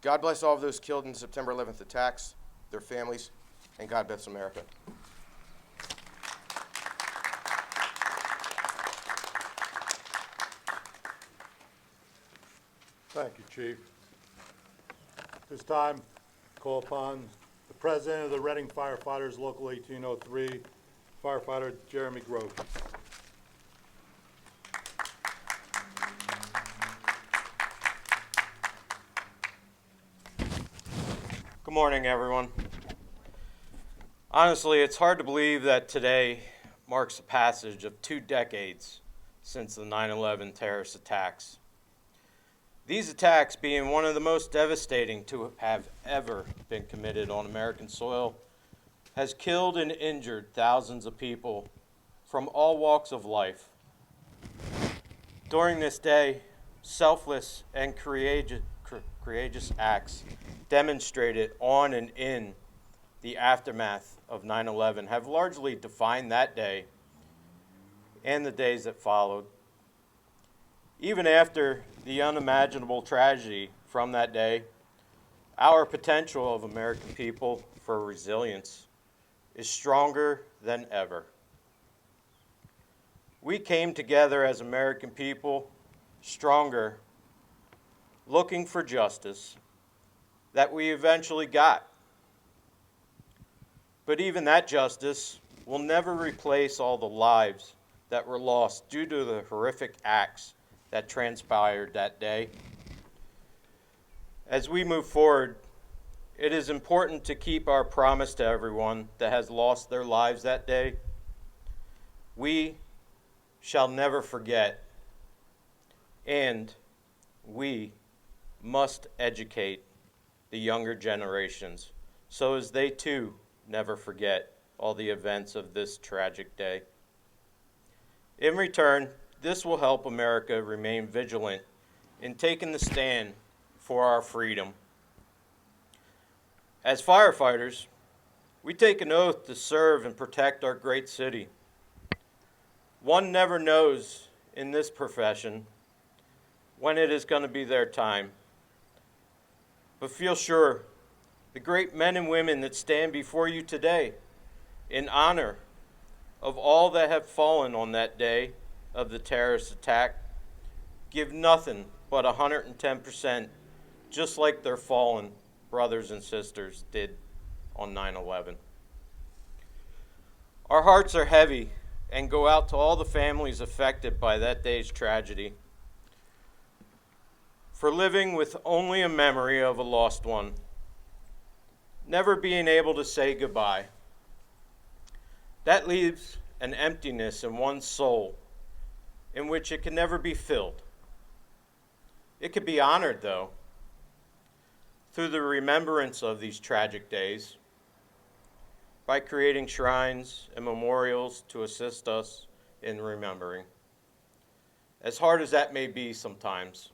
God bless all of those killed in September 11th attacks, their families, and God bless America. Thank you, Chief. This time, call upon the President of the Reading Firefighters, Local 1803, Firefighter Jeremy Grove. Good morning, everyone. Honestly, it's hard to believe that today marks the passage of 2 decades since the 9/11 terrorist attacks. These attacks being one of the most devastating to have ever been committed on American soil has killed and injured thousands of people from all walks of life. During this day, selfless and courageous acts demonstrated on and in the aftermath of 9/11 have largely defined that day and the days that followed. Even after the unimaginable tragedy from that day, our potential of American people for resilience is stronger than ever. We came together as American people, stronger, looking for justice that we eventually got. But even that justice will never replace all the lives that were lost due to the horrific acts that transpired that day. As we move forward, it is important to keep our promise to everyone that has lost their lives that day. We shall never forget, and we must educate the younger generations so as they too never forget all the events of this tragic day. In return, this will help America remain vigilant in taking the stand for our freedom. As firefighters, we take an oath to serve and protect our great city. One never knows in this profession when it is going to be their time. But feel sure, the great men and women that stand before you today in honor of all that have fallen on that day of the terrorist attack give nothing but 110%, just like their fallen brothers and sisters did on 9/11. Our hearts are heavy and go out to all the families affected by that day's tragedy. for living with only a memory of a lost one, never being able to say goodbye. That leaves an emptiness in one's soul in which it can never be filled. It could be honored, though, through the remembrance of these tragic days, by creating shrines and memorials to assist us in remembering, as hard as that may be sometimes.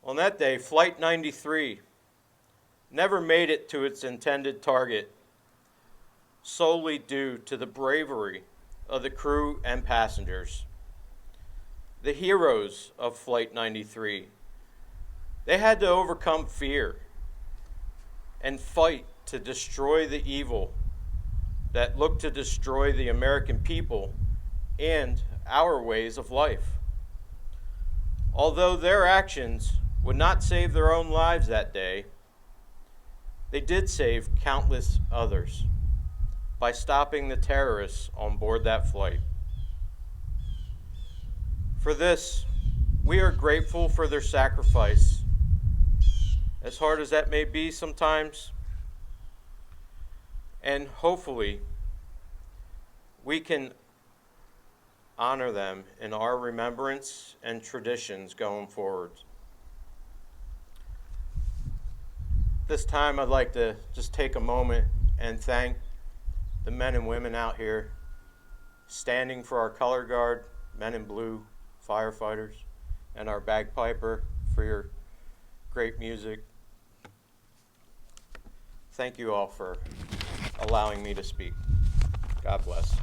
On that day, Flight 93 never made it to its intended target, solely due to the bravery of the crew and passengers. The heroes of Flight 93, they had to overcome fear and fight to destroy the evil that looked to destroy the American people and our ways of life. Although their actions would not save their own lives that day, they did save countless others by stopping the terrorists on board that flight. For this, we are grateful for their sacrifice, as hard as that may be sometimes, and hopefully we can honor them in our remembrance and traditions going forward. This time I'd like to just take a moment and thank the men and women out here standing for our color guard, men in blue, firefighters, and our bagpiper for your great music. Thank you all for allowing me to speak. God bless.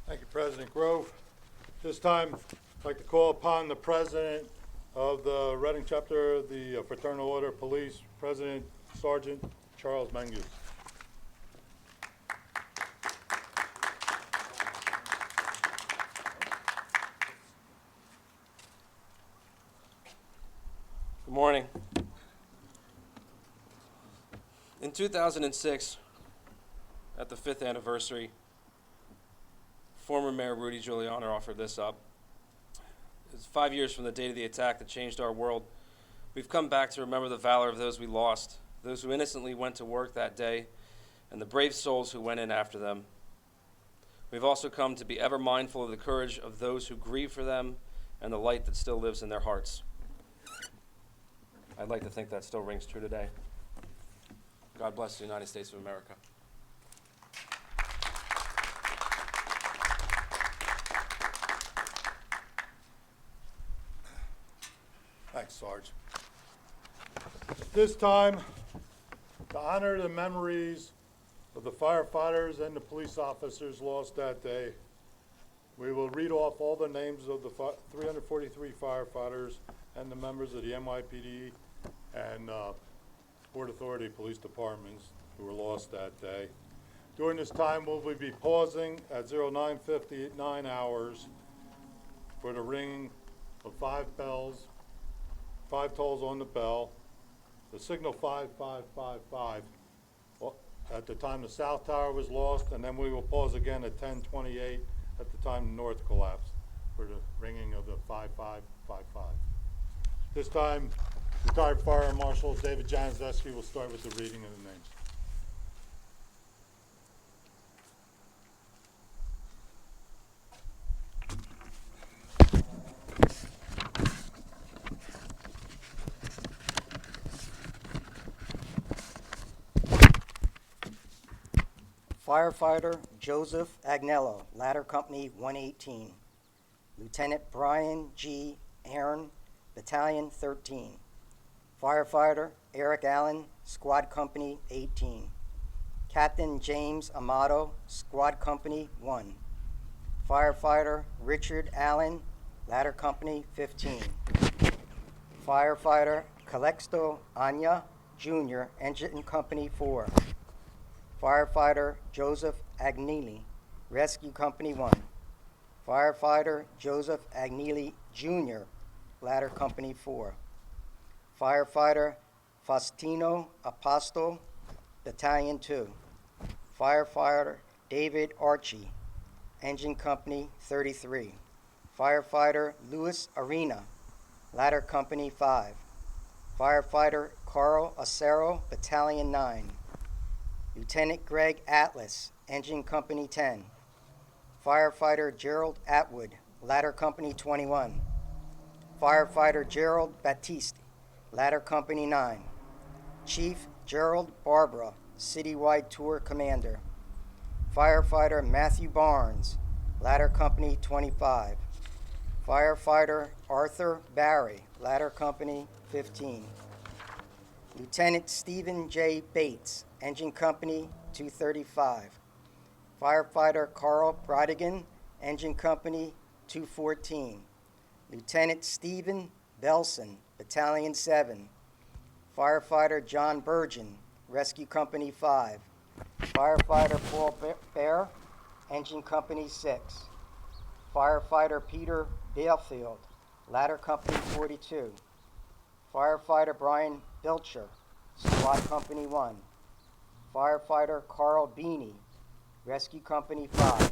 Thank you, President Grove. This time, I'd like to call upon the President of the Reading Chapter of the Fraternal Order of Police, President Sergeant Charles Mengus. Good morning. In 2006, at the 5th anniversary, former Mayor Rudy Giuliani offered this up. It's 5 years from the date of the attack that changed our world. We've come back to remember the valor of those we lost, those who innocently went to work that day, and the brave souls who went in after them. We've also come to be ever mindful of the courage of those who grieve for them and the light that still lives in their hearts. I'd like to think that still rings true today. God bless the United States of America. Thanks, Sarge. At this time, to honor the memories of the firefighters and the police officers lost that day, we will read off all the names of the 343 firefighters and the members of the NYPD and Port Authority police departments who were lost that day. During this time, we'll be pausing at 09:59 hours for the ringing of 5 bells, 5 tolls on the bell, the signal 5555 at the time the South Tower was lost, and then we will pause again at 10:28 at the time the North collapsed for the ringing of the 5555. This time, retired Fire Marshal David Janiszewski will start with the reading of the names. Firefighter Joseph Agnello, Ladder Company 118. Lieutenant Brian G. Aaron, Battalion 13. Firefighter Eric Allen, Squad Company 18. Captain James Amato, Squad Company 1. Firefighter Richard Allen, Ladder Company 15. Firefighter Calixto Anya, Jr., Engine Company 4. Firefighter Joseph Agnelli, Rescue Company 1. Firefighter Joseph Agnelli, Jr., Ladder Company 4. Firefighter Faustino Apostol, Battalion 2. Firefighter David Archie, Engine Company 33. Firefighter Louis Arena, Ladder Company 5. Firefighter Carl Acero, Battalion 9. Lieutenant Greg Atlas, Engine Company 10. Firefighter Gerald Atwood, Ladder Company 21. Firefighter Gerald Batiste, Ladder Company 9. Chief Gerald Barbara, Citywide Tour Commander. Firefighter Matthew Barnes, Ladder Company 25. Firefighter Arthur Barry, Ladder Company 15. Lieutenant Stephen J. Bates, Engine Company 235. Firefighter Carl Brodigan, Engine Company 214. Lieutenant Stephen Belson, Battalion 7. Firefighter John Burgeon, Rescue Company 5. Firefighter Paul Bear, Engine Company 6. Firefighter Peter Balefield, Ladder Company 42. Firefighter Brian Bilcher, Squad Company 1. Firefighter Carl Beanie, Rescue Company 5.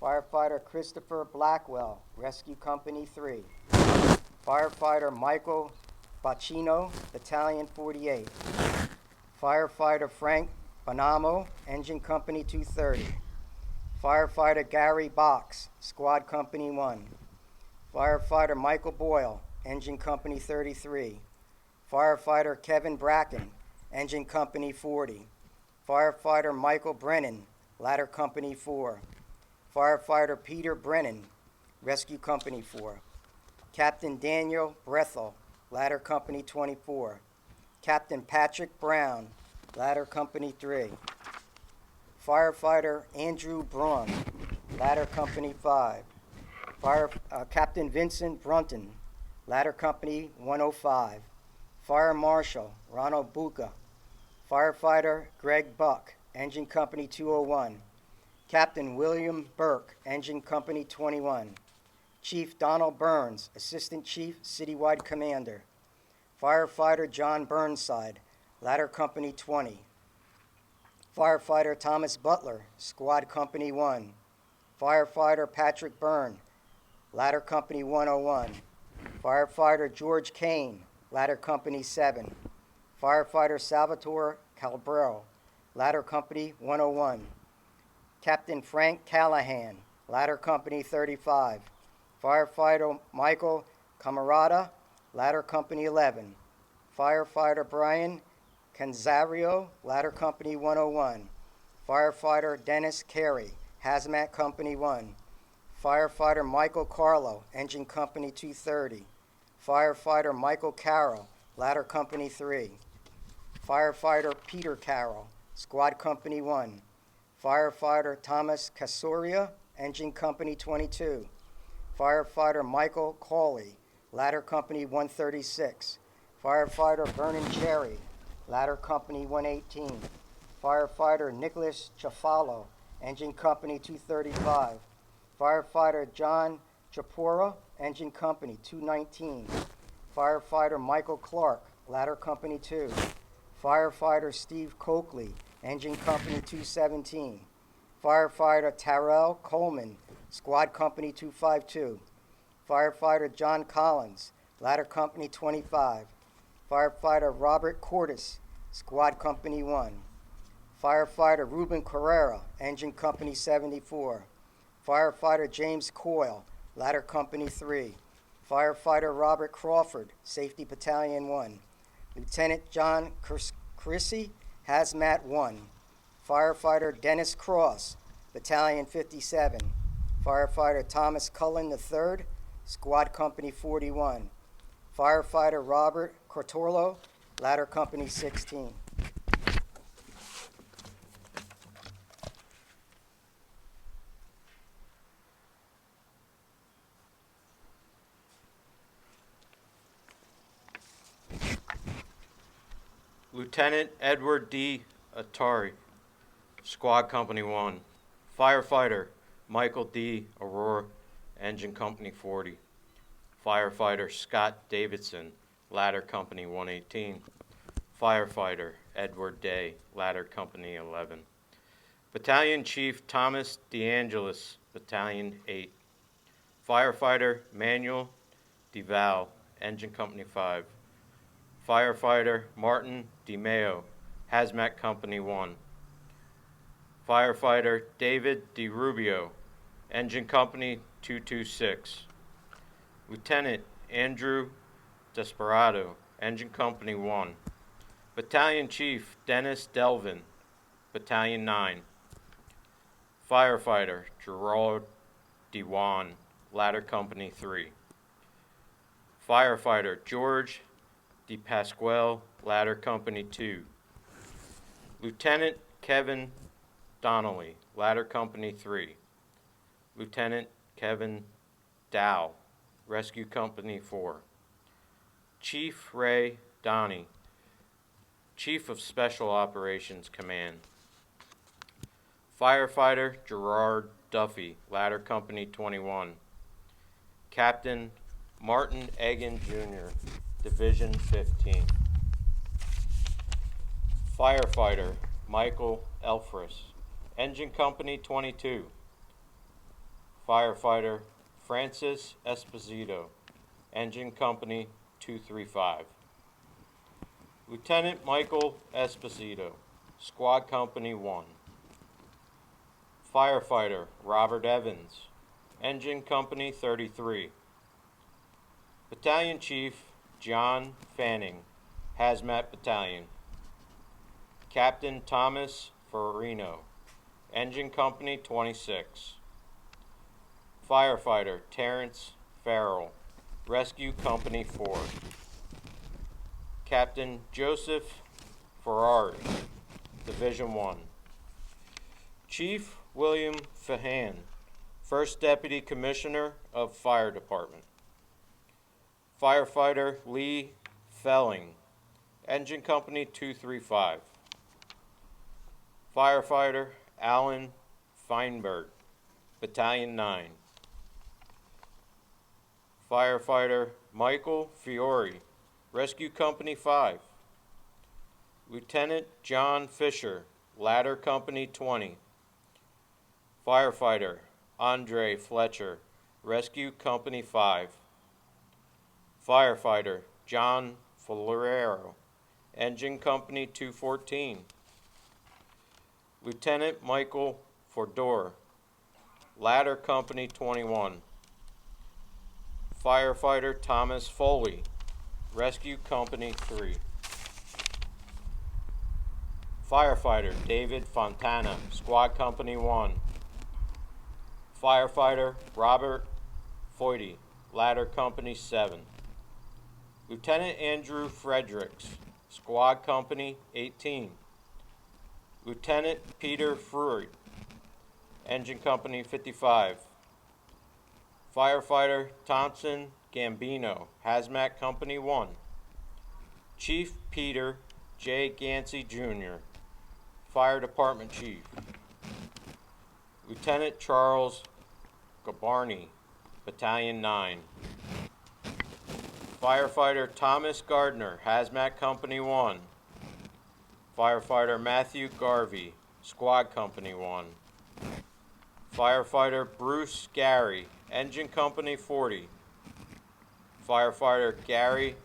Firefighter Christopher Blackwell, Rescue Company 3. Firefighter Michael Bacchino, Battalion 48. Firefighter Frank Bonamo, Engine Company 230. Firefighter Gary Box, Squad Company 1. Firefighter Michael Boyle, Engine Company 33. Firefighter Kevin Bracken, Engine Company 40. Firefighter Michael Brennan, Ladder Company 4. Firefighter Peter Brennan, Rescue Company 4. Captain Daniel Brethel, Ladder Company 24. Captain Patrick Brown, Ladder Company 3. Firefighter Andrew Braun, Ladder Company 5. Captain Vincent Brunton, Ladder Company 105. Fire Marshal Ronald Buca. Firefighter Greg Buck, Engine Company 201. Captain William Burke, Engine Company 21. Chief Donald Burns, Assistant Chief, Citywide Commander. Firefighter John Burnside, Ladder Company 20. Firefighter Thomas Butler, Squad Company 1. Firefighter Patrick Byrne, Ladder Company 101. Firefighter George Kane, Ladder Company 7. Firefighter Salvatore Calbrero, Ladder Company 101. Captain Frank Callahan, Ladder Company 35. Firefighter Michael Camarada, Ladder Company 11. Firefighter Brian Canzario, Ladder Company 101. Firefighter Dennis Carey, Hazmat Company 1. Firefighter Michael Carlo, Engine Company 230. Firefighter Michael Carroll, Ladder Company 3. Firefighter Peter Carroll, Squad Company 1. Firefighter Thomas Casoria, Engine Company 22. Firefighter Michael Cawley, Ladder Company 136. Firefighter Vernon Cherry, Ladder Company 118. Firefighter Nicholas Chafalo, Engine Company 235. Firefighter John Chapora, Engine Company 219. Firefighter Michael Clark, Ladder Company 2. Firefighter Steve Coakley, Engine Company 217. Firefighter Tarell Coleman, Squad Company 252. Firefighter John Collins, Ladder Company 25. Firefighter Robert Cordes, Squad Company 1. Firefighter Ruben Carrera, Engine Company 74. Firefighter James Coyle, Ladder Company 3. Firefighter Robert Crawford, Safety Battalion 1. Lieutenant John Chrissy, Hazmat 1. Firefighter Dennis Cross, Battalion 57. Firefighter Thomas Cullen III, Squad Company 41. Firefighter Robert Cortorlo, Ladder Company 16. Lieutenant Edward D. Atari, Squad Company 1. Firefighter Michael D. Aurora, Engine Company 40. Firefighter Scott Davidson, Ladder Company 118. Firefighter Edward Day, Ladder Company 11. Battalion Chief Thomas DeAngelis, Battalion 8. Firefighter Manuel DeVal, Engine Company 5. Firefighter Martin DeMeo, Hazmat Company 1. Firefighter David DeRubio, Engine Company 226. Lieutenant Andrew Desperado, Engine Company 1. Battalion Chief Dennis Delvin, Battalion 9. Firefighter Gerard Dewan, Ladder Company 3. Firefighter George DePasquale, Ladder Company 2. Lieutenant Kevin Donnelly, Ladder Company 3. Lieutenant Kevin Dow, Rescue Company 4. Chief Ray Donnie, Chief of Special Operations Command. Firefighter Gerard Duffy, Ladder Company 21. Captain Martin Egan Jr., Division 15. Firefighter Michael Elfris, Engine Company 22. Firefighter Francis Esposito, Engine Company 235. Lieutenant Michael Esposito, Squad Company 1. Firefighter Robert Evans, Engine Company 33. Battalion Chief John Fanning, Hazmat Battalion. Captain Thomas Ferrino, Engine Company 26. Firefighter Terrence Farrell, Rescue Company 4. Captain Joseph Ferrari, Division 1. Chief William Fahan, First Deputy Commissioner of Fire Department. Firefighter Lee Felling, Engine Company 235. Firefighter Alan Feinberg, Battalion 9. Firefighter Michael Fiore, Rescue Company 5. Lieutenant John Fisher, Ladder Company 20. Firefighter Andre Fletcher, Rescue Company 5. Firefighter John Ferrero, Engine Company 214. Lieutenant Michael Fordor, Ladder Company 21. Firefighter Thomas Foley, Rescue Company 3. Firefighter David Fontana, Squad Company 1. Firefighter Robert Foyty, Ladder Company 7. Lieutenant Andrew Fredericks, Squad Company 18. Lieutenant Peter Fruit, Engine Company 55. Firefighter Thompson Gambino, Hazmat Company 1. Chief Peter J. Gansey Jr., Fire Department Chief. Lieutenant Charles Gabarni, Battalion 9. Firefighter Thomas Gardner, Hazmat Company 1. Firefighter Matthew Garvey, Squad Company 1. Firefighter Bruce Gary, Engine Company 40. Firefighter Gary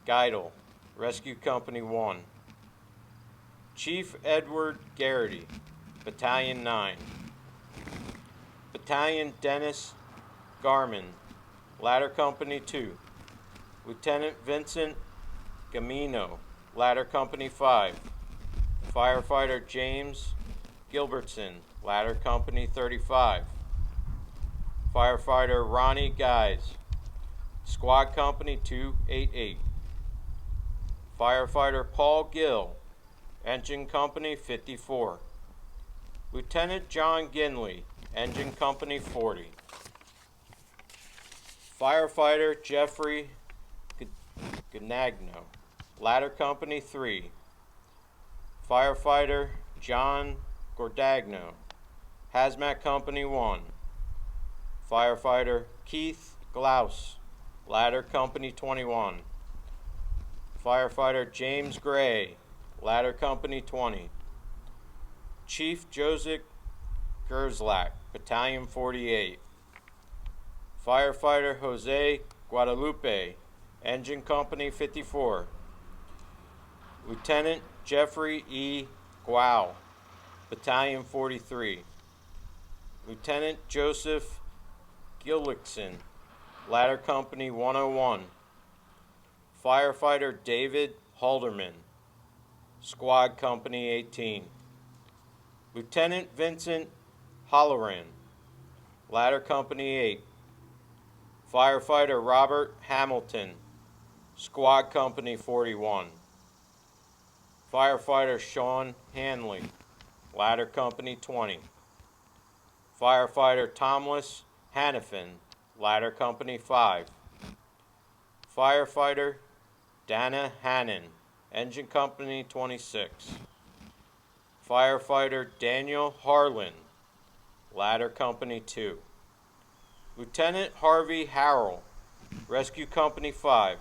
Geidel, Rescue Company 1. Chief Edward Garrity, Battalion 9. Battalion Dennis Garman, Ladder Company 2. Lieutenant Vincent Gamino, Ladder Company 5. Firefighter James Gilbertson, Ladder Company 35. Firefighter Ronnie Guys, Squad Company 288. Firefighter Paul Gill, Engine Company 54. Lieutenant John Ginley, Engine Company 40. Firefighter Jeffrey Gnagno, Ladder Company 3. Firefighter John Gordagno, Hazmat Company 1. Firefighter Keith Glaus, Ladder Company 21. Firefighter James Gray, Ladder Company 20. Chief Joseph Gerzlak, Battalion 48. Firefighter Jose Guadalupe, Engine Company 54. Lieutenant Jeffrey E. Guao, Battalion 43. Lieutenant Joseph Gillickson, Ladder Company 101. Firefighter David Halderman, Squad Company 18. Lieutenant Vincent Halloran, Ladder Company 8. Firefighter Robert Hamilton, Squad Company 41. Firefighter Sean Hanley, Ladder Company 20. Firefighter Thomas Hannafin, Ladder Company 5. Firefighter Dana Hannon, Engine Company 26. Firefighter Daniel Harlan, Ladder Company 2. Lieutenant Harvey Harrell, Rescue Company 5.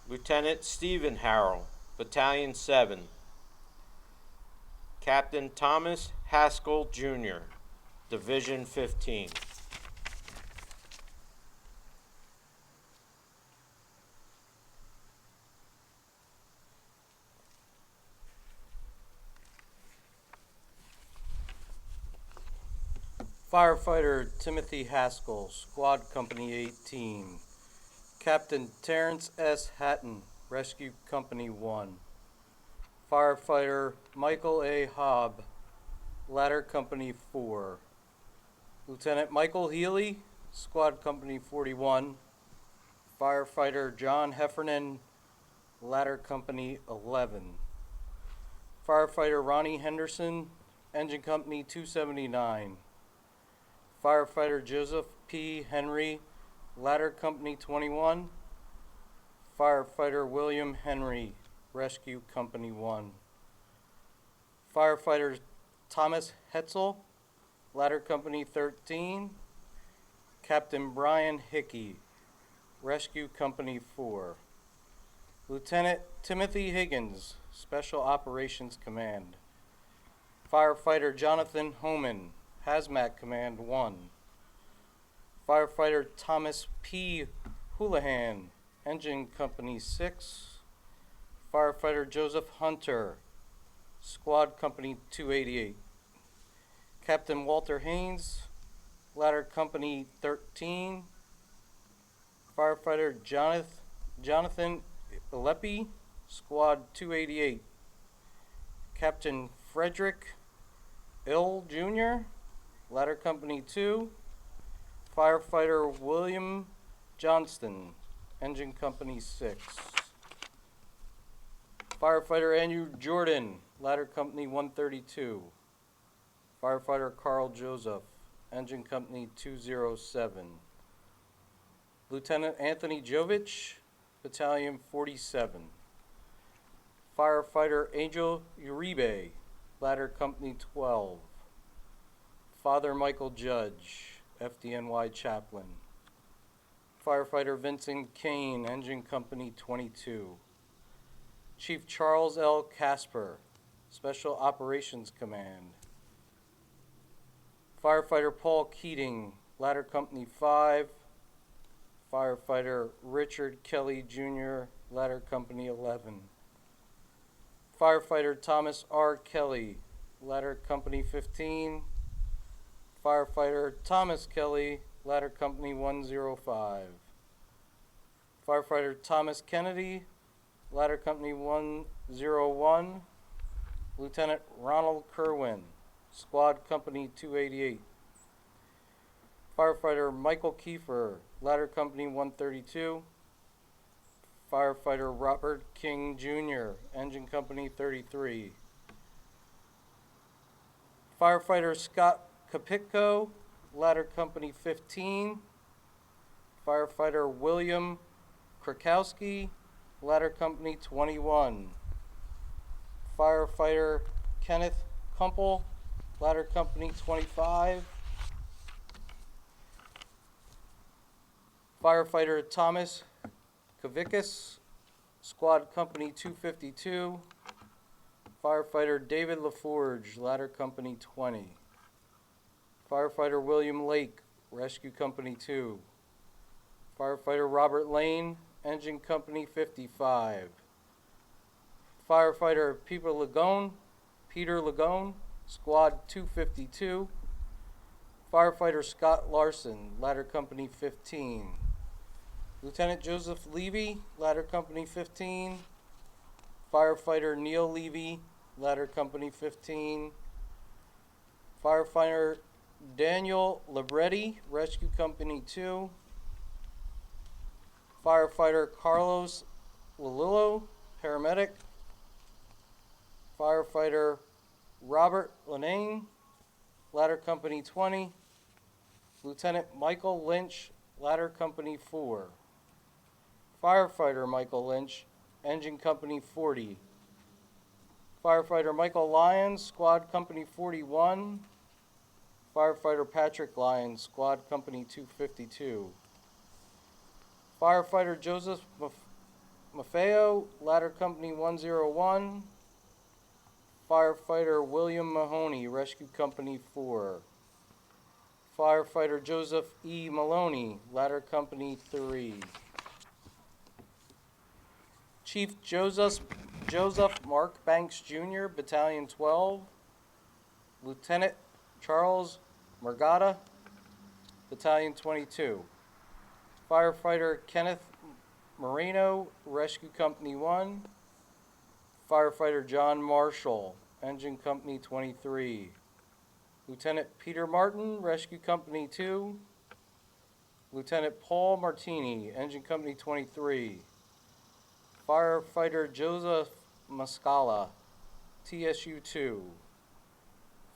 Lieutenant Stephen Harrell, Battalion 7. Captain Thomas Haskell, Jr., Division 15. Firefighter Timothy Haskell, Squad Company 18. Captain Terrence S. Hatton, Rescue Company 1. Firefighter Michael A. Hobb, Ladder Company 4. Lieutenant Michael Healy, Squad Company 41. Firefighter John Heffernan, Ladder Company 11. Firefighter Ronnie Henderson, Engine Company 279. Firefighter Joseph P. Henry, Ladder Company 21. Firefighter William Henry, Rescue Company 1. Firefighter Thomas Hetzel, Ladder Company 13. Captain Brian Hickey, Rescue Company 4. Lieutenant Timothy Higgins, Special Operations Command. Firefighter Jonathan Homan, Hazmat Command 1. Firefighter Thomas P. Houlihan, Engine Company 6. Firefighter Joseph Hunter, Squad Company 288. Captain Walter Haynes, Ladder Company 13. Firefighter Jonathan Leppi, Squad 288. Captain Frederick Ill Jr., Ladder Company 2. Firefighter William Johnston, Engine Company 6. Firefighter Andrew Jordan, Ladder Company 132. Firefighter Carl Joseph, Engine Company 207. Lieutenant Anthony Jovich, Battalion 47. Firefighter Angel Uribe, Ladder Company 12. Father Michael Judge, FDNY Chaplain. Firefighter Vincent Kane, Engine Company 22. Chief Charles L. Casper, Special Operations Command. Firefighter Paul Keating, Ladder Company 5. Firefighter Richard Kelly Jr., Ladder Company 11. Firefighter Thomas R. Kelly, Ladder Company 15. Firefighter Thomas Kelly, Ladder Company 105. Firefighter Thomas Kennedy, Ladder Company 101. Lieutenant Ronald Kerwin, Squad Company 288. Firefighter Michael Kiefer, Ladder Company 132. Firefighter Robert King Jr., Engine Company 33. Firefighter Scott Kapitko, Ladder Company 15. Firefighter William Krakowski, Ladder Company 21. Firefighter Kenneth Kumpel, Ladder Company 25. Firefighter Thomas Kavickas, Squad Company 252. Firefighter David LaForge, Ladder Company 20. Firefighter William Lake, Rescue Company 2. Firefighter Robert Lane, Engine Company 55. Firefighter Peter Lagone, Squad 252. Firefighter Scott Larson, Ladder Company 15. Lieutenant Joseph Levy, Ladder Company 15. Firefighter Neil Levy, Ladder Company 15. Firefighter Daniel Libretti, Rescue Company 2. Firefighter Carlos Lalullo, Paramedic. Firefighter Robert Lanane, Ladder Company 20. Lieutenant Michael Lynch, Ladder Company 4. Firefighter Michael Lynch, Engine Company 40. Firefighter Michael Lyons, Squad Company 41. Firefighter Patrick Lyons, Squad Company 252. Firefighter Joseph Maffeo, Ladder Company 101. Firefighter William Mahoney, Rescue Company 4. Firefighter Joseph E. Maloney, Ladder Company 3. Chief Joseph Mark Banks Jr., Battalion 12. Lieutenant Charles Margata, Battalion 22. Firefighter Kenneth Moreno, Rescue Company 1. Firefighter John Marshall, Engine Company 23. Lieutenant Peter Martin, Rescue Company 2. Lieutenant Paul Martini, Engine Company 23. Firefighter Joseph Mascala, TSU 2.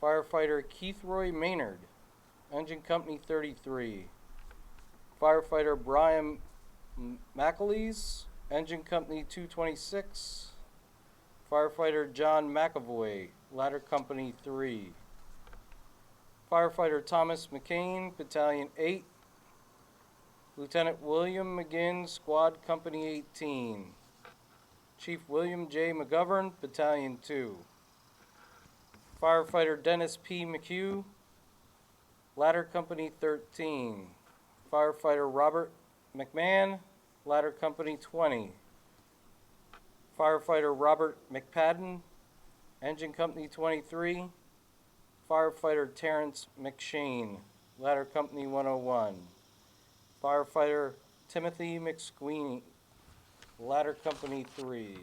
Firefighter Keith Roy Maynard, Engine Company 33. Firefighter Brian McAleese, Engine Company 226. Firefighter John McAvoy, Ladder Company 3. Firefighter Thomas McCain, Battalion 8. Lieutenant William McGinn, Squad Company 18. Chief William J. McGovern, Battalion 2. Firefighter Dennis P. McHugh, Ladder Company 13. Firefighter Robert McMahon, Ladder Company 20. Firefighter Robert McPadden, Engine Company 23. Firefighter Terrence McShane, Ladder Company 101. Firefighter Timothy McSqueen, Ladder Company 3.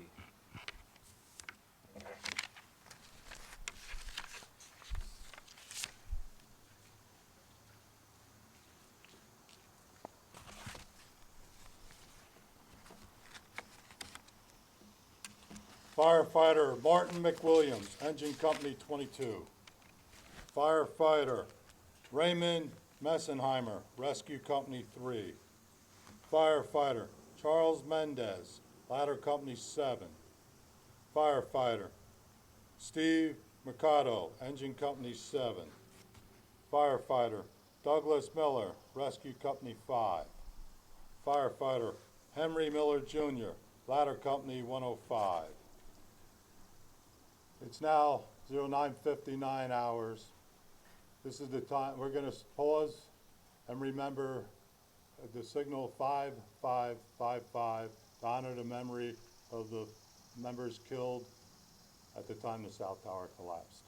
Firefighter Martin McWilliams, Engine Company 22. Firefighter Raymond Messenheimer, Rescue Company 3. Firefighter Charles Mendez, Ladder Company 7. Firefighter Steve Mercado, Engine Company 7. Firefighter Douglas Miller, Rescue Company 5. Firefighter Henry Miller Jr., Ladder Company 105. It's now 09:59 hours. This is the time we're going to pause and remember the signal 5555 to honor the memory of the members killed at the time the South Tower collapsed.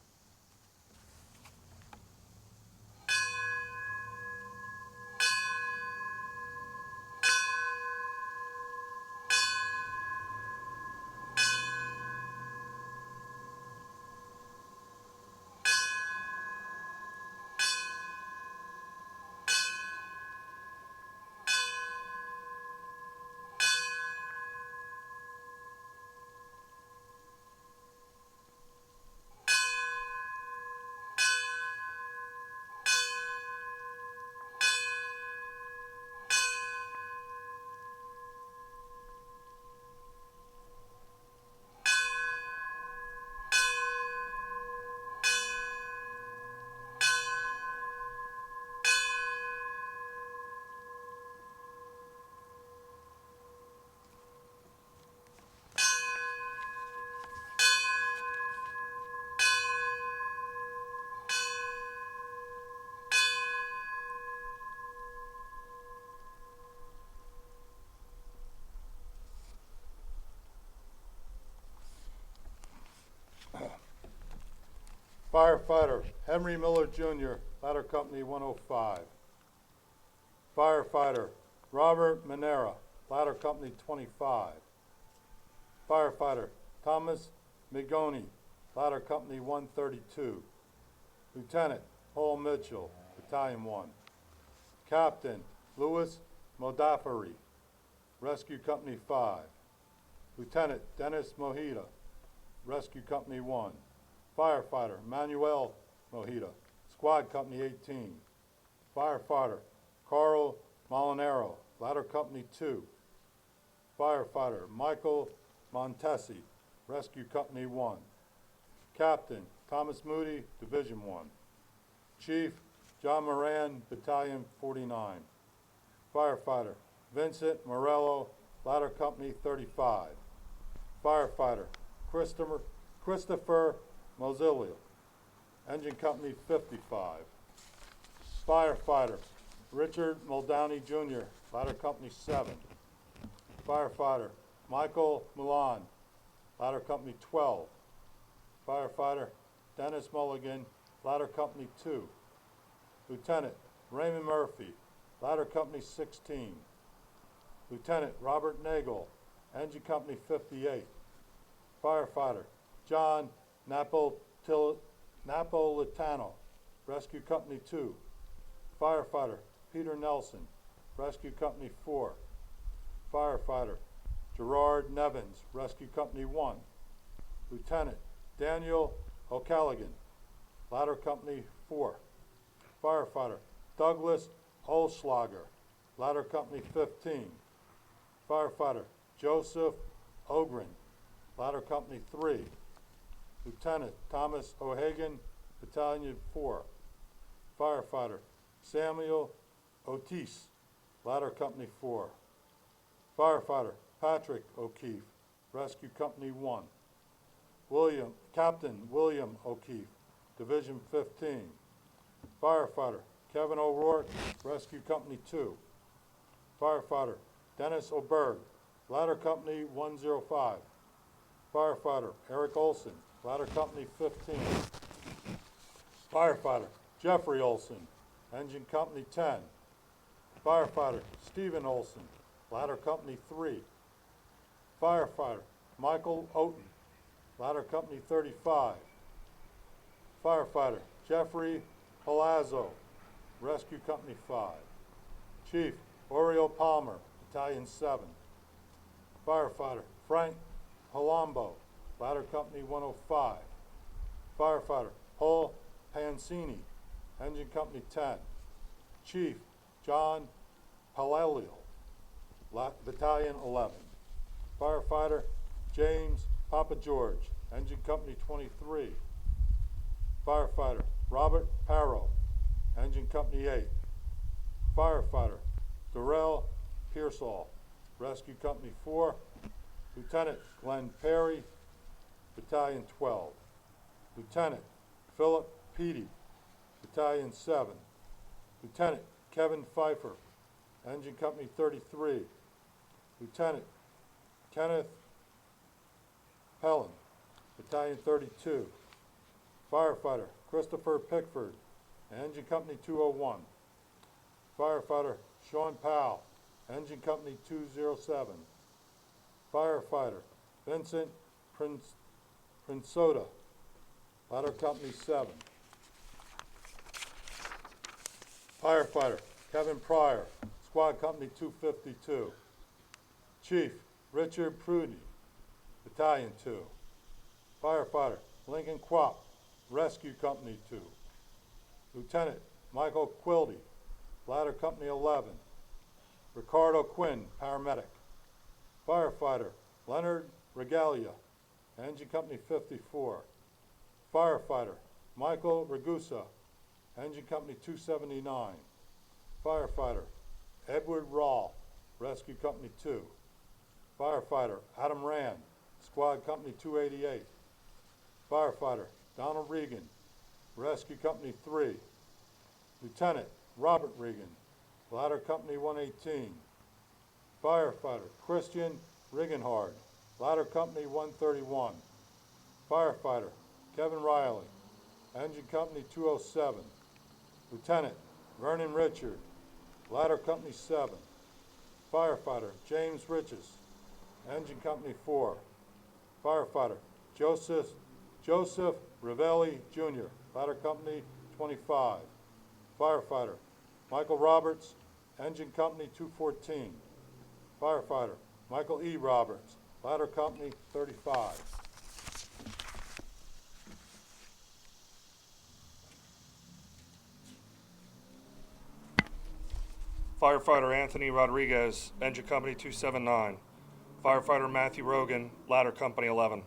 Firefighter Henry Miller Jr., Ladder Company 105. Firefighter Robert Manera, Ladder Company 25. Firefighter Thomas Migoni, Ladder Company 132. Lieutenant Paul Mitchell, Battalion 1. Captain Louis Modafari, Rescue Company 5. Lieutenant Dennis Mojita, Rescue Company 1. Firefighter Manuel Mojita, Squad Company 18. Firefighter Carl Molinaro, Ladder Company 2. Firefighter Michael Montesi, Rescue Company 1. Captain Thomas Moody, Division 1. Chief John Moran, Battalion 49. Firefighter Vincent Morello, Ladder Company 35. Firefighter Christopher Mozilio, Engine Company 55. Firefighter Richard Muldowney Jr., Ladder Company 7. Firefighter Michael Milan, Ladder Company 12. Firefighter Dennis Mulligan, Ladder Company 2. Lieutenant Raymond Murphy, Ladder Company 16. Lieutenant Robert Nagel, Engine Company 58. Firefighter John Napolitano, Rescue Company 2. Firefighter Peter Nelson, Rescue Company 4. Firefighter Gerard Nevins, Rescue Company 1. Lieutenant Daniel O'Callaghan, Ladder Company 4. Firefighter Douglas Olschlager, Ladder Company 15. Firefighter Joseph Ogren, Ladder Company 3. Lieutenant Thomas O'Hagan, Battalion 4. Firefighter Samuel Otis, Ladder Company 4. Firefighter Patrick O'Keefe, Rescue Company 1. Captain William O'Keefe, Division 15. Firefighter Kevin O'Rourke, Rescue Company 2. Firefighter Dennis Oberg, Ladder Company 105. Firefighter Eric Olson, Ladder Company 15. Firefighter Jeffrey Olson, Engine Company 10. Firefighter Stephen Olson, Ladder Company 3. Firefighter Michael Oten, Ladder Company 35. Firefighter Jeffrey Palazzo, Rescue Company 5. Chief Oriel Palmer, Battalion 7. Firefighter Frank Palombo, Ladder Company 105. Firefighter Paul Pansini, Engine Company 10. Chief John Palalio, Battalion 11. Firefighter James Papa George, Engine Company 23. Firefighter Robert Parrow, Engine Company 8. Firefighter Darrell Pearsall, Rescue Company 4. Lieutenant Glenn Perry, Battalion 12. Lieutenant Philip Peedy, Battalion 7. Lieutenant Kevin Pfeiffer, Engine Company 33. Lieutenant Kenneth Pellin, Battalion 32. Firefighter Christopher Pickford, Engine Company 201. Firefighter Sean Powell, Engine Company 207. Firefighter Vincent Prinsoda, Ladder Company 7. Firefighter Kevin Pryor, Squad Company 252. Chief Richard Prudy, Battalion 2. Firefighter Lincoln Quap, Rescue Company 2. Lieutenant Michael Quilty, Ladder Company 11. Ricardo Quinn, Paramedic. Firefighter Leonard Regalia, Engine Company 54. Firefighter Michael Ragusa, Engine Company 279. Firefighter Edward Rawl, Rescue Company 2. Firefighter Adam Rand, Squad Company 288. Firefighter Donald Regan, Rescue Company 3. Lieutenant Robert Regan, Ladder Company 118. Firefighter Christian Rigenhard, Ladder Company 131. Firefighter Kevin Riley, Engine Company 207. Lieutenant Vernon Richard, Ladder Company 7. Firefighter James Riches, Engine Company 4. Firefighter Joseph Ravelli Jr., Ladder Company 25. Firefighter Michael Roberts, Engine Company 214. Firefighter Michael E. Roberts, Ladder Company 35. Firefighter Anthony Rodriguez, Engine Company 279. Firefighter Matthew Rogan, Ladder Company 11.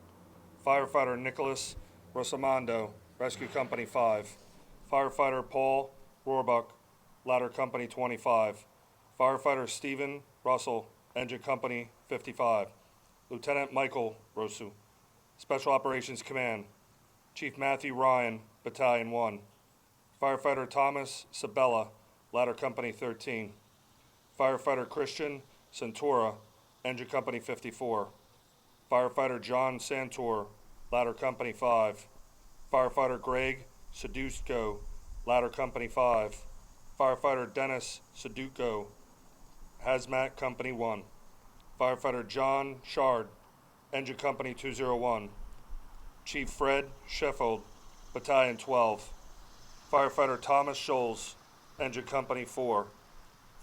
Firefighter Nicholas Rosamondo, Rescue Company 5. Firefighter Paul Rohrbuck, Ladder Company 25. Firefighter Stephen Russell, Engine Company 55. Lieutenant Michael Rosu, Special Operations Command. Chief Matthew Ryan, Battalion 1. Firefighter Thomas Sabella, Ladder Company 13. Firefighter Christian Santora, Engine Company 54. Firefighter John Santor, Ladder Company 5. Firefighter Greg Sedusko, Ladder Company 5. Firefighter Dennis Seduko, Hazmat Company 1. Firefighter John Shard, Engine Company 201. Chief Fred Sheffield, Battalion 12. Firefighter Thomas Scholes, Engine Company 4.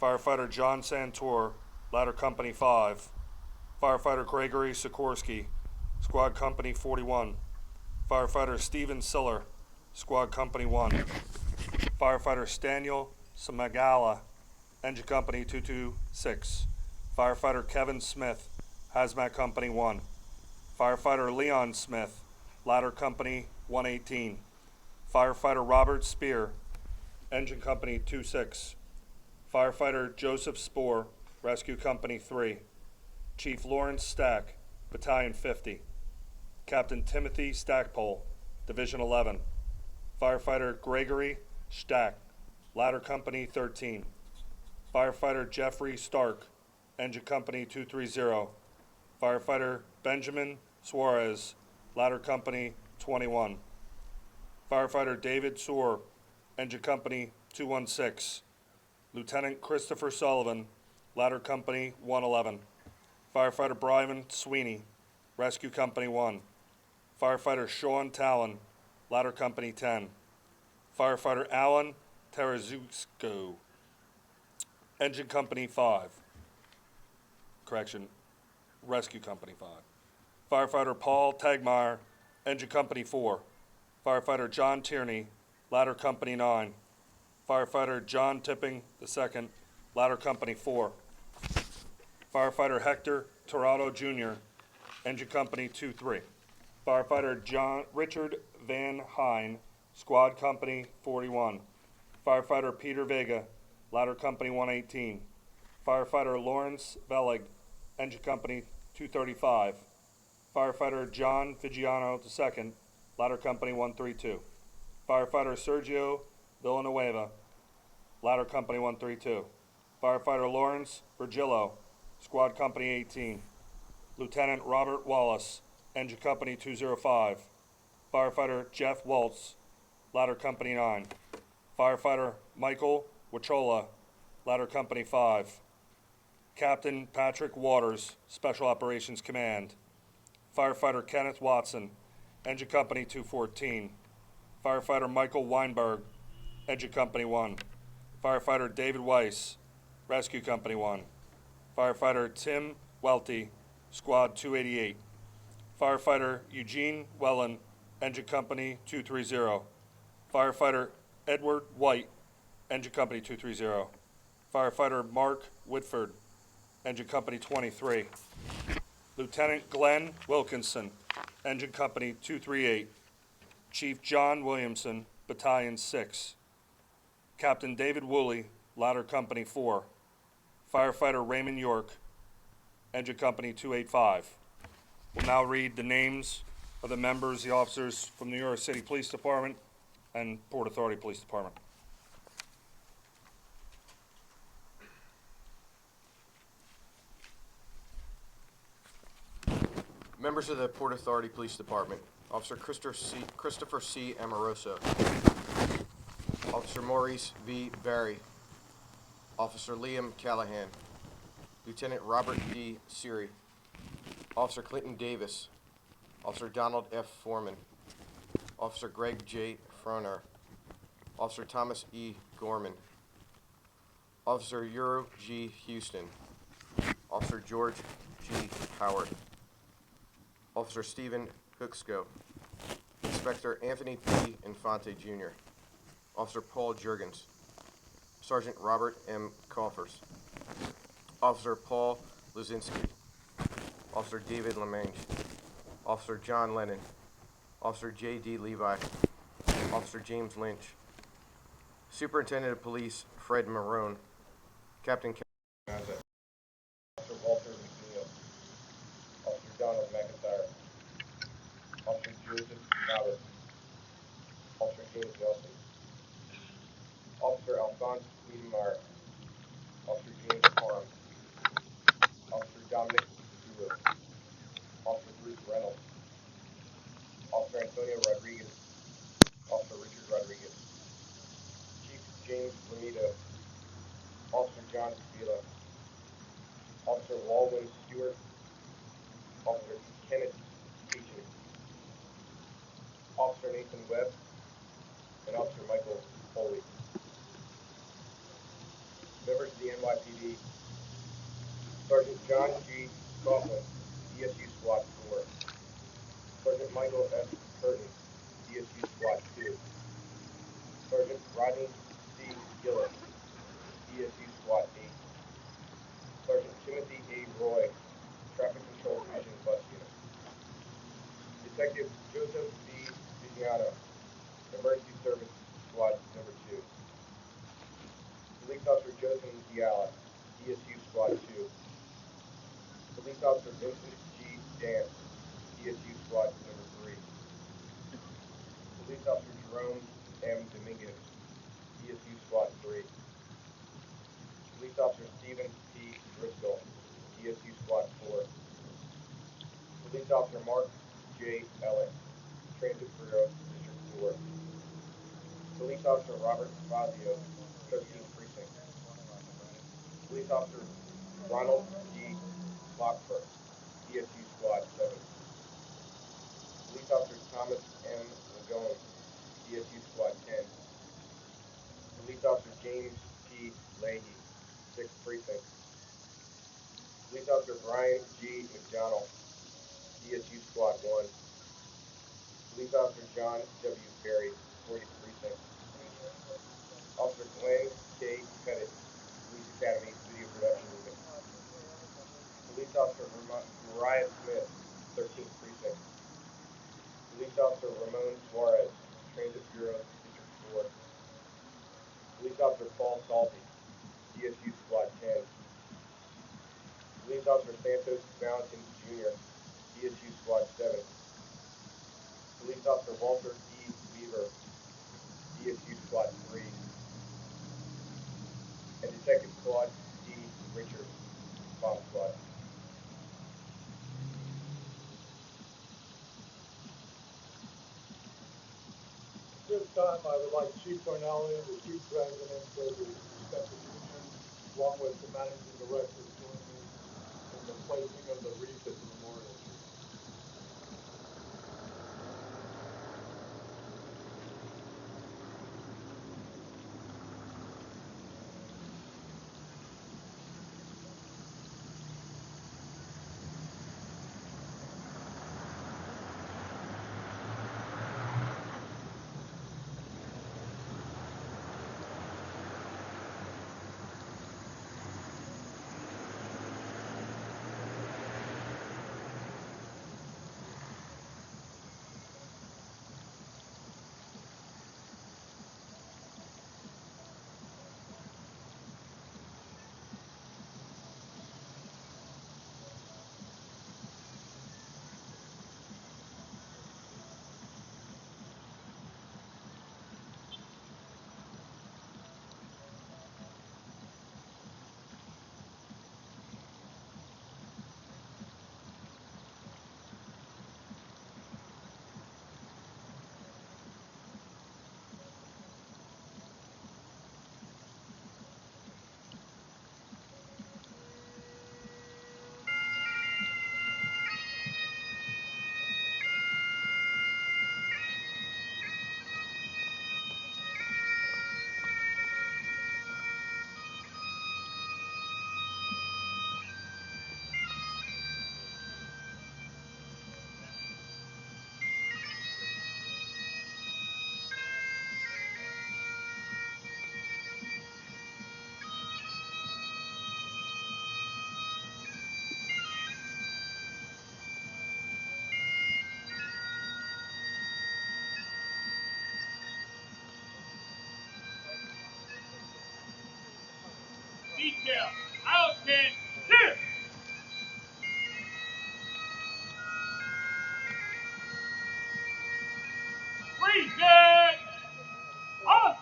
Firefighter John Santor, Ladder Company 5. Firefighter Gregory Sikorsky, Squad Company 41. Firefighter Steven Siller, Squad Company 1. Firefighter Staniel Samagala, Engine Company 226. Firefighter Kevin Smith, Hazmat Company 1. Firefighter Leon Smith, Ladder Company 118. Firefighter Robert Spear, Engine Company 26. Firefighter Joseph Spoor, Rescue Company 3. Chief Lawrence Stack, Battalion 50. Captain Timothy Stackpole, Division 11. Firefighter Gregory Stack, Ladder Company 13. Firefighter Jeffrey Stark, Engine Company 230. Firefighter Benjamin Suarez, Ladder Company 21. Firefighter David Soar, Engine Company 216. Lieutenant Christopher Sullivan, Ladder Company 111. Firefighter Brian Sweeney, Rescue Company 1. Firefighter Sean Talon, Ladder Company 10. Firefighter Alan Tarazusko, Engine Company 5. Rescue Company 5. Firefighter Paul Tagmeyer, Engine Company 4. Firefighter John Tierney, Ladder Company 9. Firefighter John Tipping II, Ladder Company 4. Firefighter Hector Torado Jr., Engine Company 2-3. Firefighter Richard Van Hine, Squad Company 41. Firefighter Peter Vega, Ladder Company 118. Firefighter Lawrence Velig, Engine Company 235. Firefighter John Vigiano II, Ladder Company 132. Firefighter Sergio Villanueva, Ladder Company 132. Firefighter Lawrence Virgilio, Squad Company 18. Lieutenant Robert Wallace, Engine Company 205. Firefighter Jeff Waltz, Ladder Company 9. Firefighter Michael Wachola, Ladder Company 5. Captain Patrick Waters, Special Operations Command. Firefighter Kenneth Watson, Engine Company 214. Firefighter Michael Weinberg, Engine Company 1. Firefighter David Weiss, Rescue Company 1. Firefighter Tim Welty, Squad 288. Firefighter Eugene Wellen, Engine Company 230. Firefighter Edward White, Engine Company 230. Firefighter Mark Whitford, Engine Company 23. Lieutenant Glenn Wilkinson, Engine Company 238. Chief John Williamson, Battalion 6. Captain David Woolley, Ladder Company 4. Firefighter Raymond York, Engine Company 285. We'll now read the names of the members, the officers from New York City Police Department and Port Authority Police Department. Members of the Port Authority Police Department, Officer Christopher C. Amoroso. Officer Maurice V. Barry. Officer Liam Callahan. Lieutenant Robert D. Seary. Officer Clinton Davis. Officer Donald F. Foreman. Officer Greg J. Froner. Officer Thomas E. Gorman. Officer Euro G. Houston. Officer George G. Howard. Officer Stephen Hooksko. Inspector Anthony P. Infante Jr. Officer Paul Jurgens. Sergeant Robert M. Coffers. Officer Paul Luzinski. Officer David Lemange. Officer John Lennon. Officer J.D. Levi. Officer James Lynch. Superintendent of Police Fred Marone. Captain Officer Walter McNeil. Officer Donald McIntyre. Officer Joseph Roberts. Officer James Nelson. Officer Alphonse Wiedemeyer. Officer James Parham. Officer Dominic Stewart. Officer Bruce Reynolds. Officer Antonio Rodriguez. Officer Richard Rodriguez. Chief James Lamita. Officer John Spila. Officer Walwyn Stewart. Officer Kenneth Peachin. Officer Nathan Webb. And Officer Michael Foley. Members of the NYPD. Sergeant John G. Coughlin, DSU Squad 4. Sergeant Michael S. Curtin, DSU Squad 2. Sergeant Rodney C. Gillis, DSU Squad 8. Sergeant Timothy A. Roy, Traffic Control Division Bus Unit. Detective Joseph B. Vigiano, Emergency Service Squad Number 2. Police Officer Joseph Diala, DSU Squad 2. Police Officer Vincent G. Dance, DSU Squad Number 3. Police Officer Jerome M. Dominguez, DSU Squad 3. Police Officer Stephen P. Driscoll, DSU Squad 4. Police Officer Mark J. Ellis, Transit Bureau, District 4. Police Officer Robert Fazio, 13th Precinct. Police Officer Ronald D. Lockford, DSU Squad 7. Police Officer Thomas M. Langone, DSU Squad 10. Police Officer James P. Leahy, 6th Precinct. Police Officer Brian G. McDonald, DSU Squad 1. Police Officer John W. Perry, 40th Precinct. Officer Glenn K. Pettit, Police Academy Video Production Unit. Police Officer Mariah Smith, 13th Precinct. Police Officer Ramon Suarez, Transit Bureau, District 4. Police Officer Paul Salty, DSU Squad 10. Police Officer Santos Valentin Jr., DSU Squad 7. Police Officer Walter E. Weaver, DSU Squad 3. And Detective Claude D. Richards, Bomb Squad. At this time, I would like Chief Cornelli, the Chief President of the respective unions, along with the Managing Director, to join me in the placing of the wreath at the memorial tree. Detail. Out 10. Clear. Freeze it. On.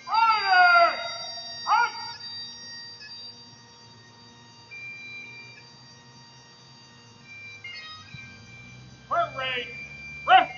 Fire. On. Heart rate. Rest.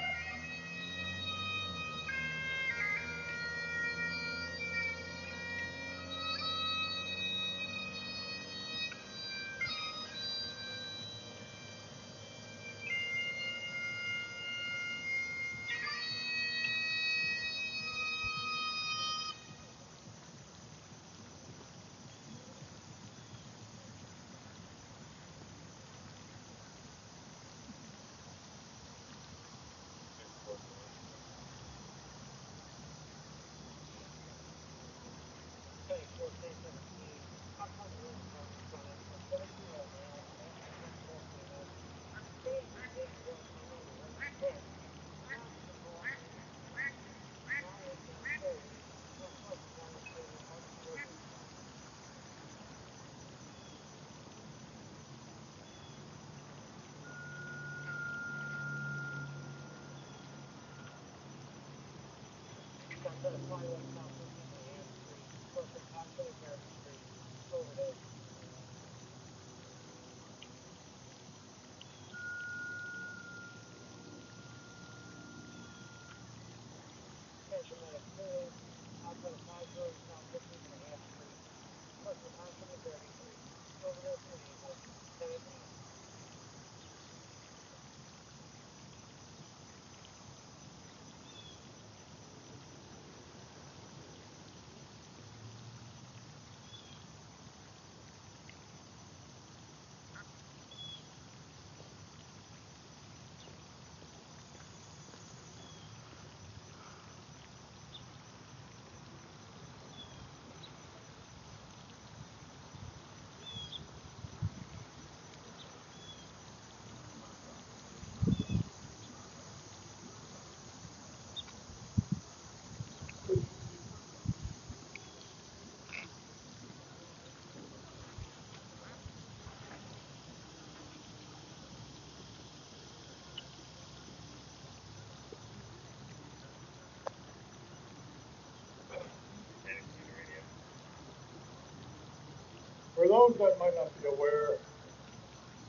For those that might not be aware,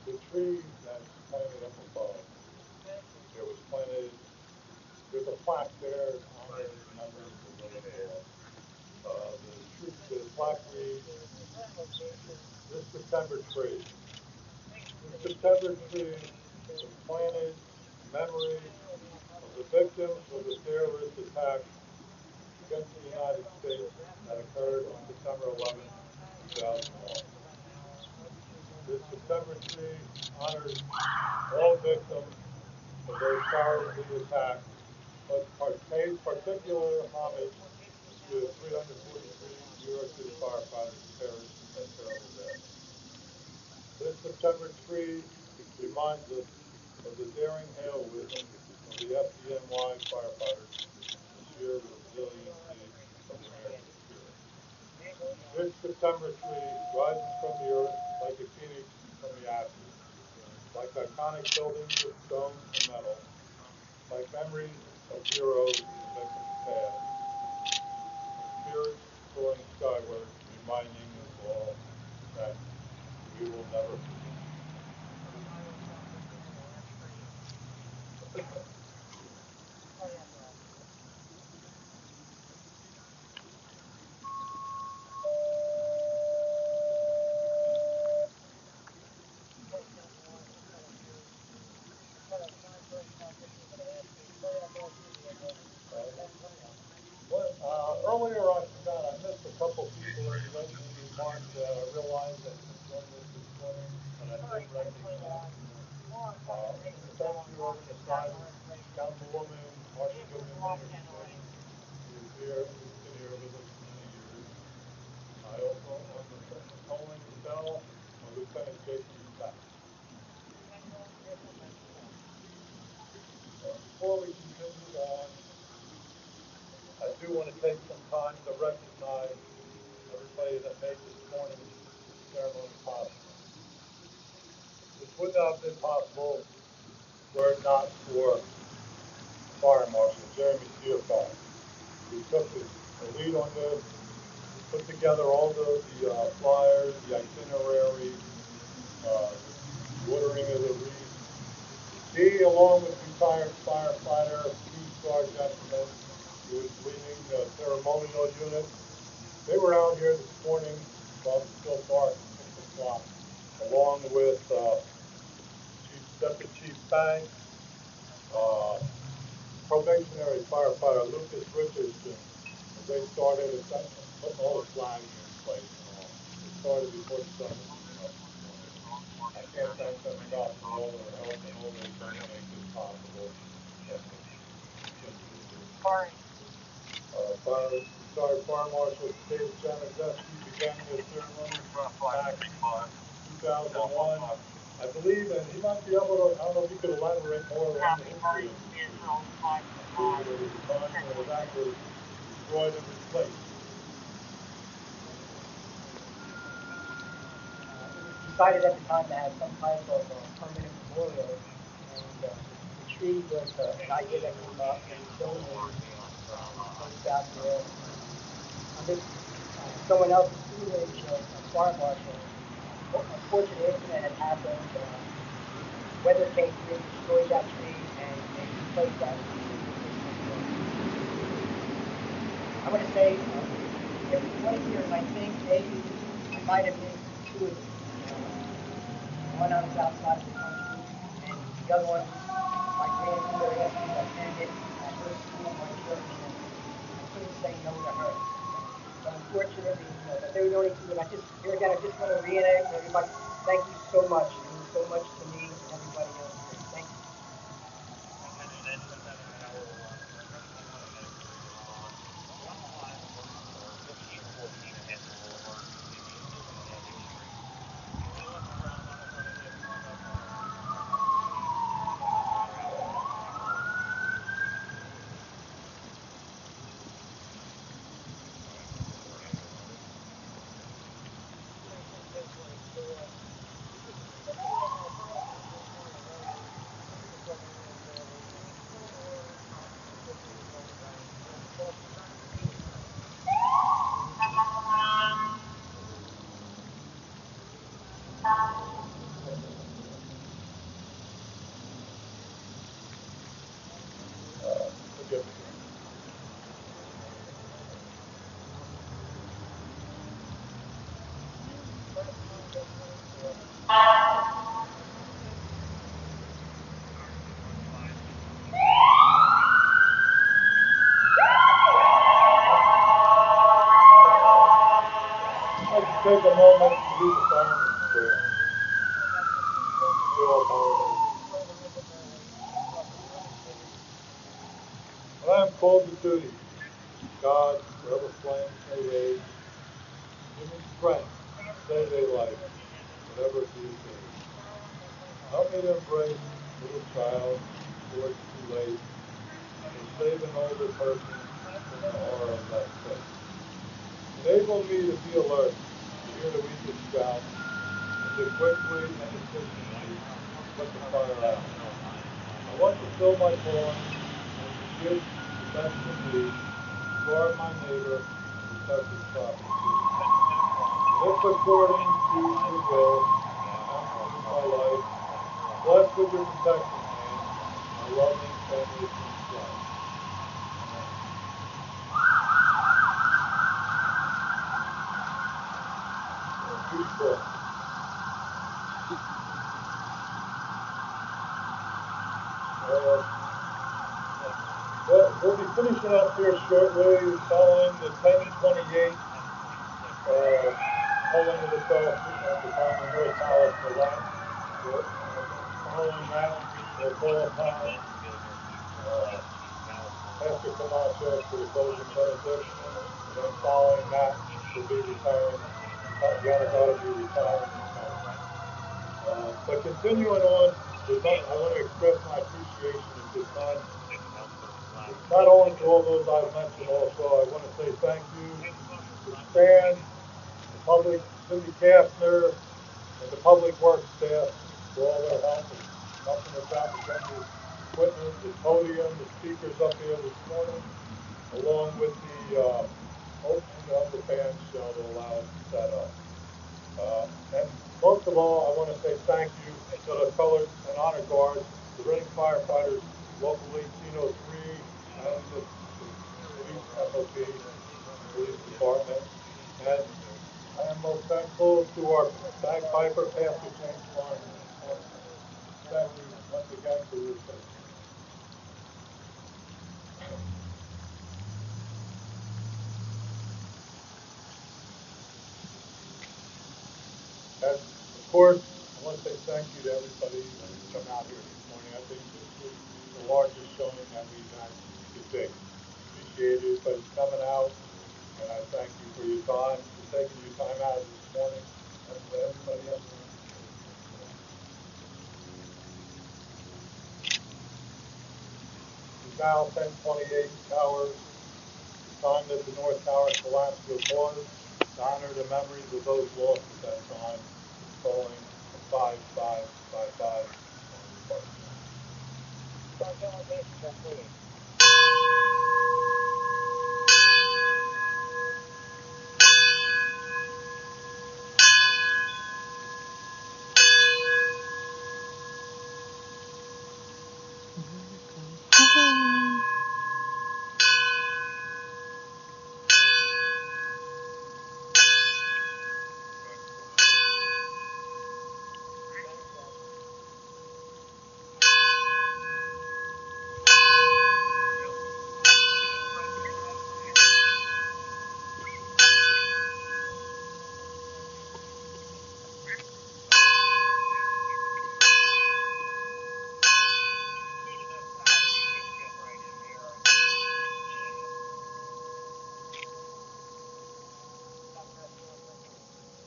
the tree that's planted up above, it was planted, there's a plaque there honoring members of the fallen. The plaque reads, this September tree. This September tree was planted in memory of the victims of the terrorist attack against the United States that occurred on September 11th, 2001. This September tree honors all victims of those cowardly attacks, but pays particular homage to 343 New York City firefighters perished in that terrible day. This September tree reminds us of the daring heroism of the FDNY firefighters and the sheer resiliency of the American spirit. This September tree rises from the earth like a phoenix from the ashes, like iconic buildings of stone and metal, like memories of heroes and victims past, and spirits soaring skyward, reminding us all that we will never forget. Earlier I forgot, I missed a couple people in the opening remarks that I realized that joined us this morning, and I did recognize. In the before we continue on, I do want to take some time to recognize everybody that made this morning's ceremony possible. This would not have been possible were it not for Fire Marshal Jeremy Steelfire, who took the lead on this, put together all the flyers, the itinerary, ordering of the wreath. He, along with retired firefighter Steve Sargent, who was leading the ceremonial unit, they were out here this morning while it was still dark at 6 o'clock, along with Deputy Chief Banks, probationary firefighter Lucas Richardson, as they started putting all the flags in place and all. It started before the sun was up. I can't thank them enough for all their help and all they've done to make this possible. Fire Marshal David Janiszewski began this ceremony back in 2001. I believe, and he might be able to, I don't know if he could elaborate more on the history of this. I believe there was a time when it was actually destroyed and replaced. It was decided at the time to have some type of permanent memorial, and the tree was an idea that came up, and donated placed out there. Under someone else's tutelage of fire marshal. Unfortunate incident had happened. Weather came through, destroyed that tree, and they replaced that tree. I want to say, there were 20 years, I think, maybe I might have been two of them. One on the south side of the country, and the other one, my grandmother asked me to attend it at her school, my church, and I couldn't say no to her. So unfortunately, but they were the only two, and here again, I just want to reiterate to everybody, thank you so much. It means so much to me and everybody else here. Thank you. Take a moment to do the fireman's prayer. When I am called to duty, God, wherever flames may rage, give me strength to save a life, whatever it be the case. Help me to embrace a little child before it's too late, and save an older person from the horror of that fate. Enable me to be alert, to hear the weakest shout, and to quickly and efficiently put the fire out. I want to fill my calling and to give the best of me, guard my neighbor, and protect his property. If according to your will, I have to live my life, bless with your protection hand, my loving family since life. Peaceful. We'll be finishing up here shortly, following the 10:28 polling of the South at the Commemoration Palace for lunch. Following that, we'll call upon Pastor Camacho for the closing benediction, and then following that, we'll be retiring. Janiszewski will be retiring himself. But continuing on, I want to express my appreciation at this time not only to all those I've mentioned, also I want to say thank you to Stan, the public, Cindy Kastner, and the public works staff for all their help and helping us out to get the equipment, the podium, the speakers up here this morning, along with the opening of the band show to allow us to set up. And most of all, I want to say thank you to the Color and Honor Guard, the Reading firefighters, Local 1803, and the police FOP, police department. And I am most thankful to our bagpiper, Pastor James Warren. Thank you once again for your service. And of course, I want to say thank you to everybody who's come out here this morning. I think this was the largest showing that we've had today. Appreciate everybody coming out, and I thank you for your time, for taking your time out this morning, and for everybody else. It's now 10:28 hours, the time that the North Tower collapse was to honor the memories of those lost at that time, calling 5555.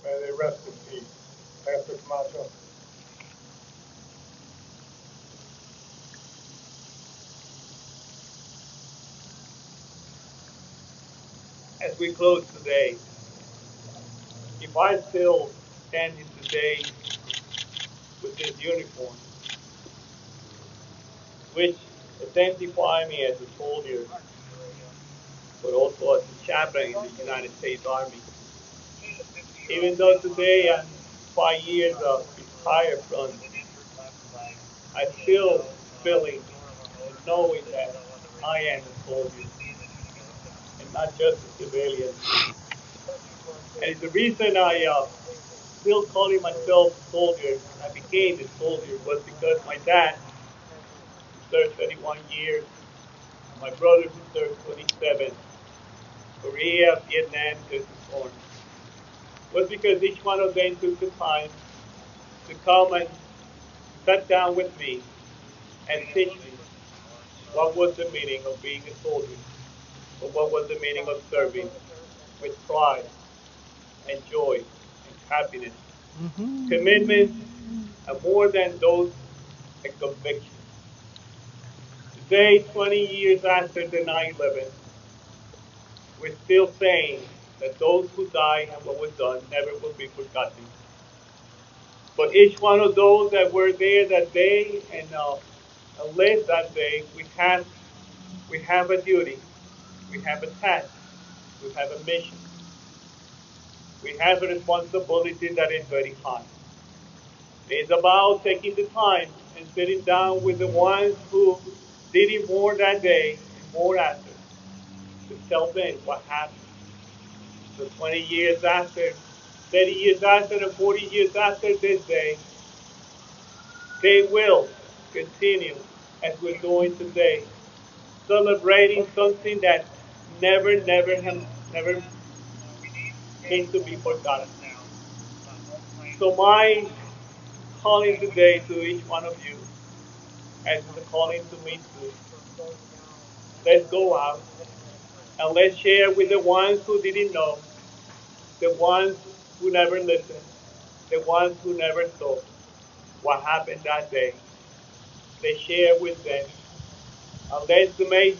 May they rest in peace. Pastor Camacho. As we close today, if I still standing today with this uniform, which identify me as a soldier, but also as a chaplain in the United States Army, even though today I'm 5 years retired from, I still feeling and knowing that I am a soldier and not just a civilian. And the reason I still calling myself a soldier, I became a soldier, was because my dad served 31 years, my brother who served 27, Korea, Vietnam, just born. Was because each one of them took the time to come and sit down with me and teach me what was the meaning of being a soldier, or what was the meaning of serving with pride and joy and happiness, commitment, and more than those, a conviction. Today, 20 years after the 9/11, we're still saying that those who died and what was done never will be forgotten. But each one of those that were there that day and lived that day, we have a duty, we have a task, we have a mission, we have a responsibility that is very high. It's about taking the time and sitting down with the ones who did it more that day and more after, to tell them what happened. So 20 years after, 30 years after, and 40 years after this day, they will continue as we're doing today, celebrating something that never came to be forgotten. So my calling today to each one of you, as the calling to me too, let's go out and let's share with the ones who didn't know, the ones who never listened, the ones who never saw what happened that day. Let's share with them. And let's make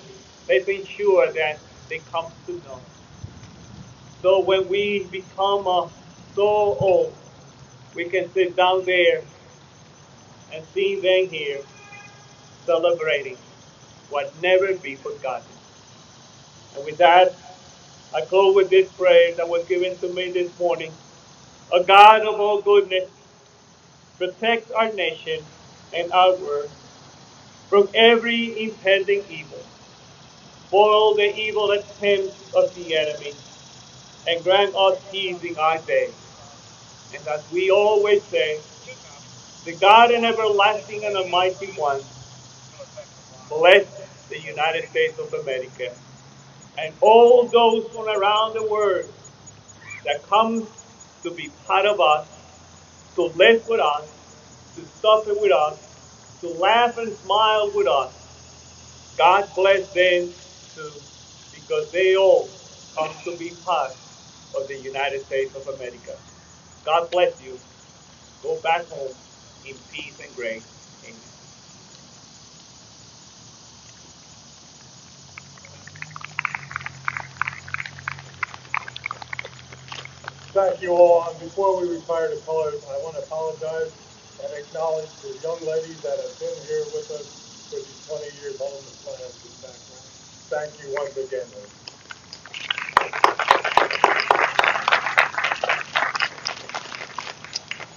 Let's ensure that they come to know. So when we become so old, we can sit down there and see them here celebrating what never be forgotten. And with that, I close with this prayer that was given to me this morning. A God of all goodness, protect our nation and our world from every impending evil. Foil the evil attempts of the enemy and grant us peace in our day. And as we always say, the God and everlasting and almighty one, bless the United States of America and all those from around the world that come to be part of us, to live with us, to suffer with us, to laugh and smile with us. God bless them too, because they all come to be part of the United States of America. God bless you. Go back home in peace and grace. Amen. Thank you all. And before we retire to colors, I want to apologize and acknowledge the young ladies that have been here with us for these 20 years holding the flags in the background. Thank you once again, ladies.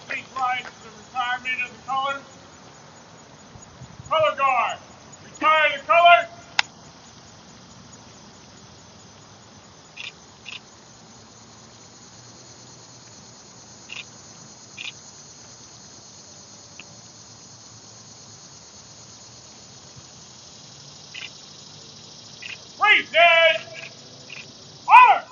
Please rise for the retirement of the colors. Color guard, retire the colors. Present. Honor.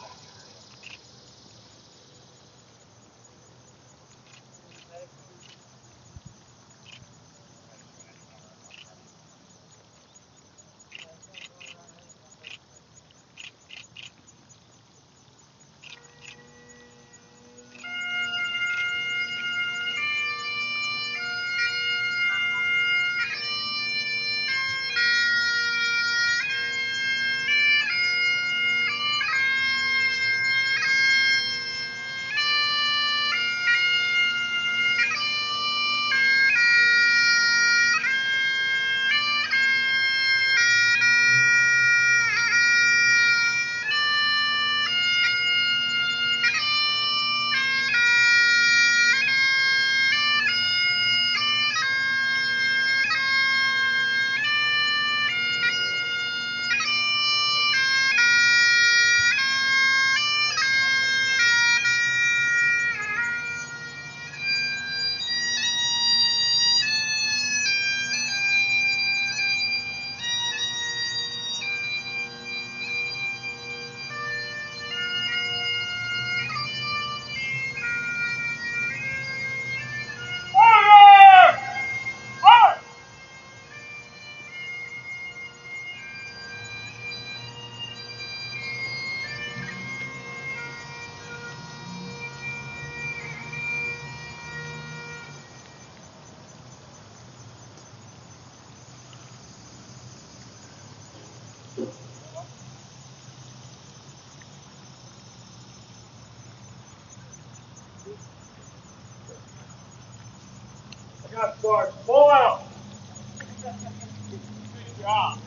Got Bart. Pull out. Good job.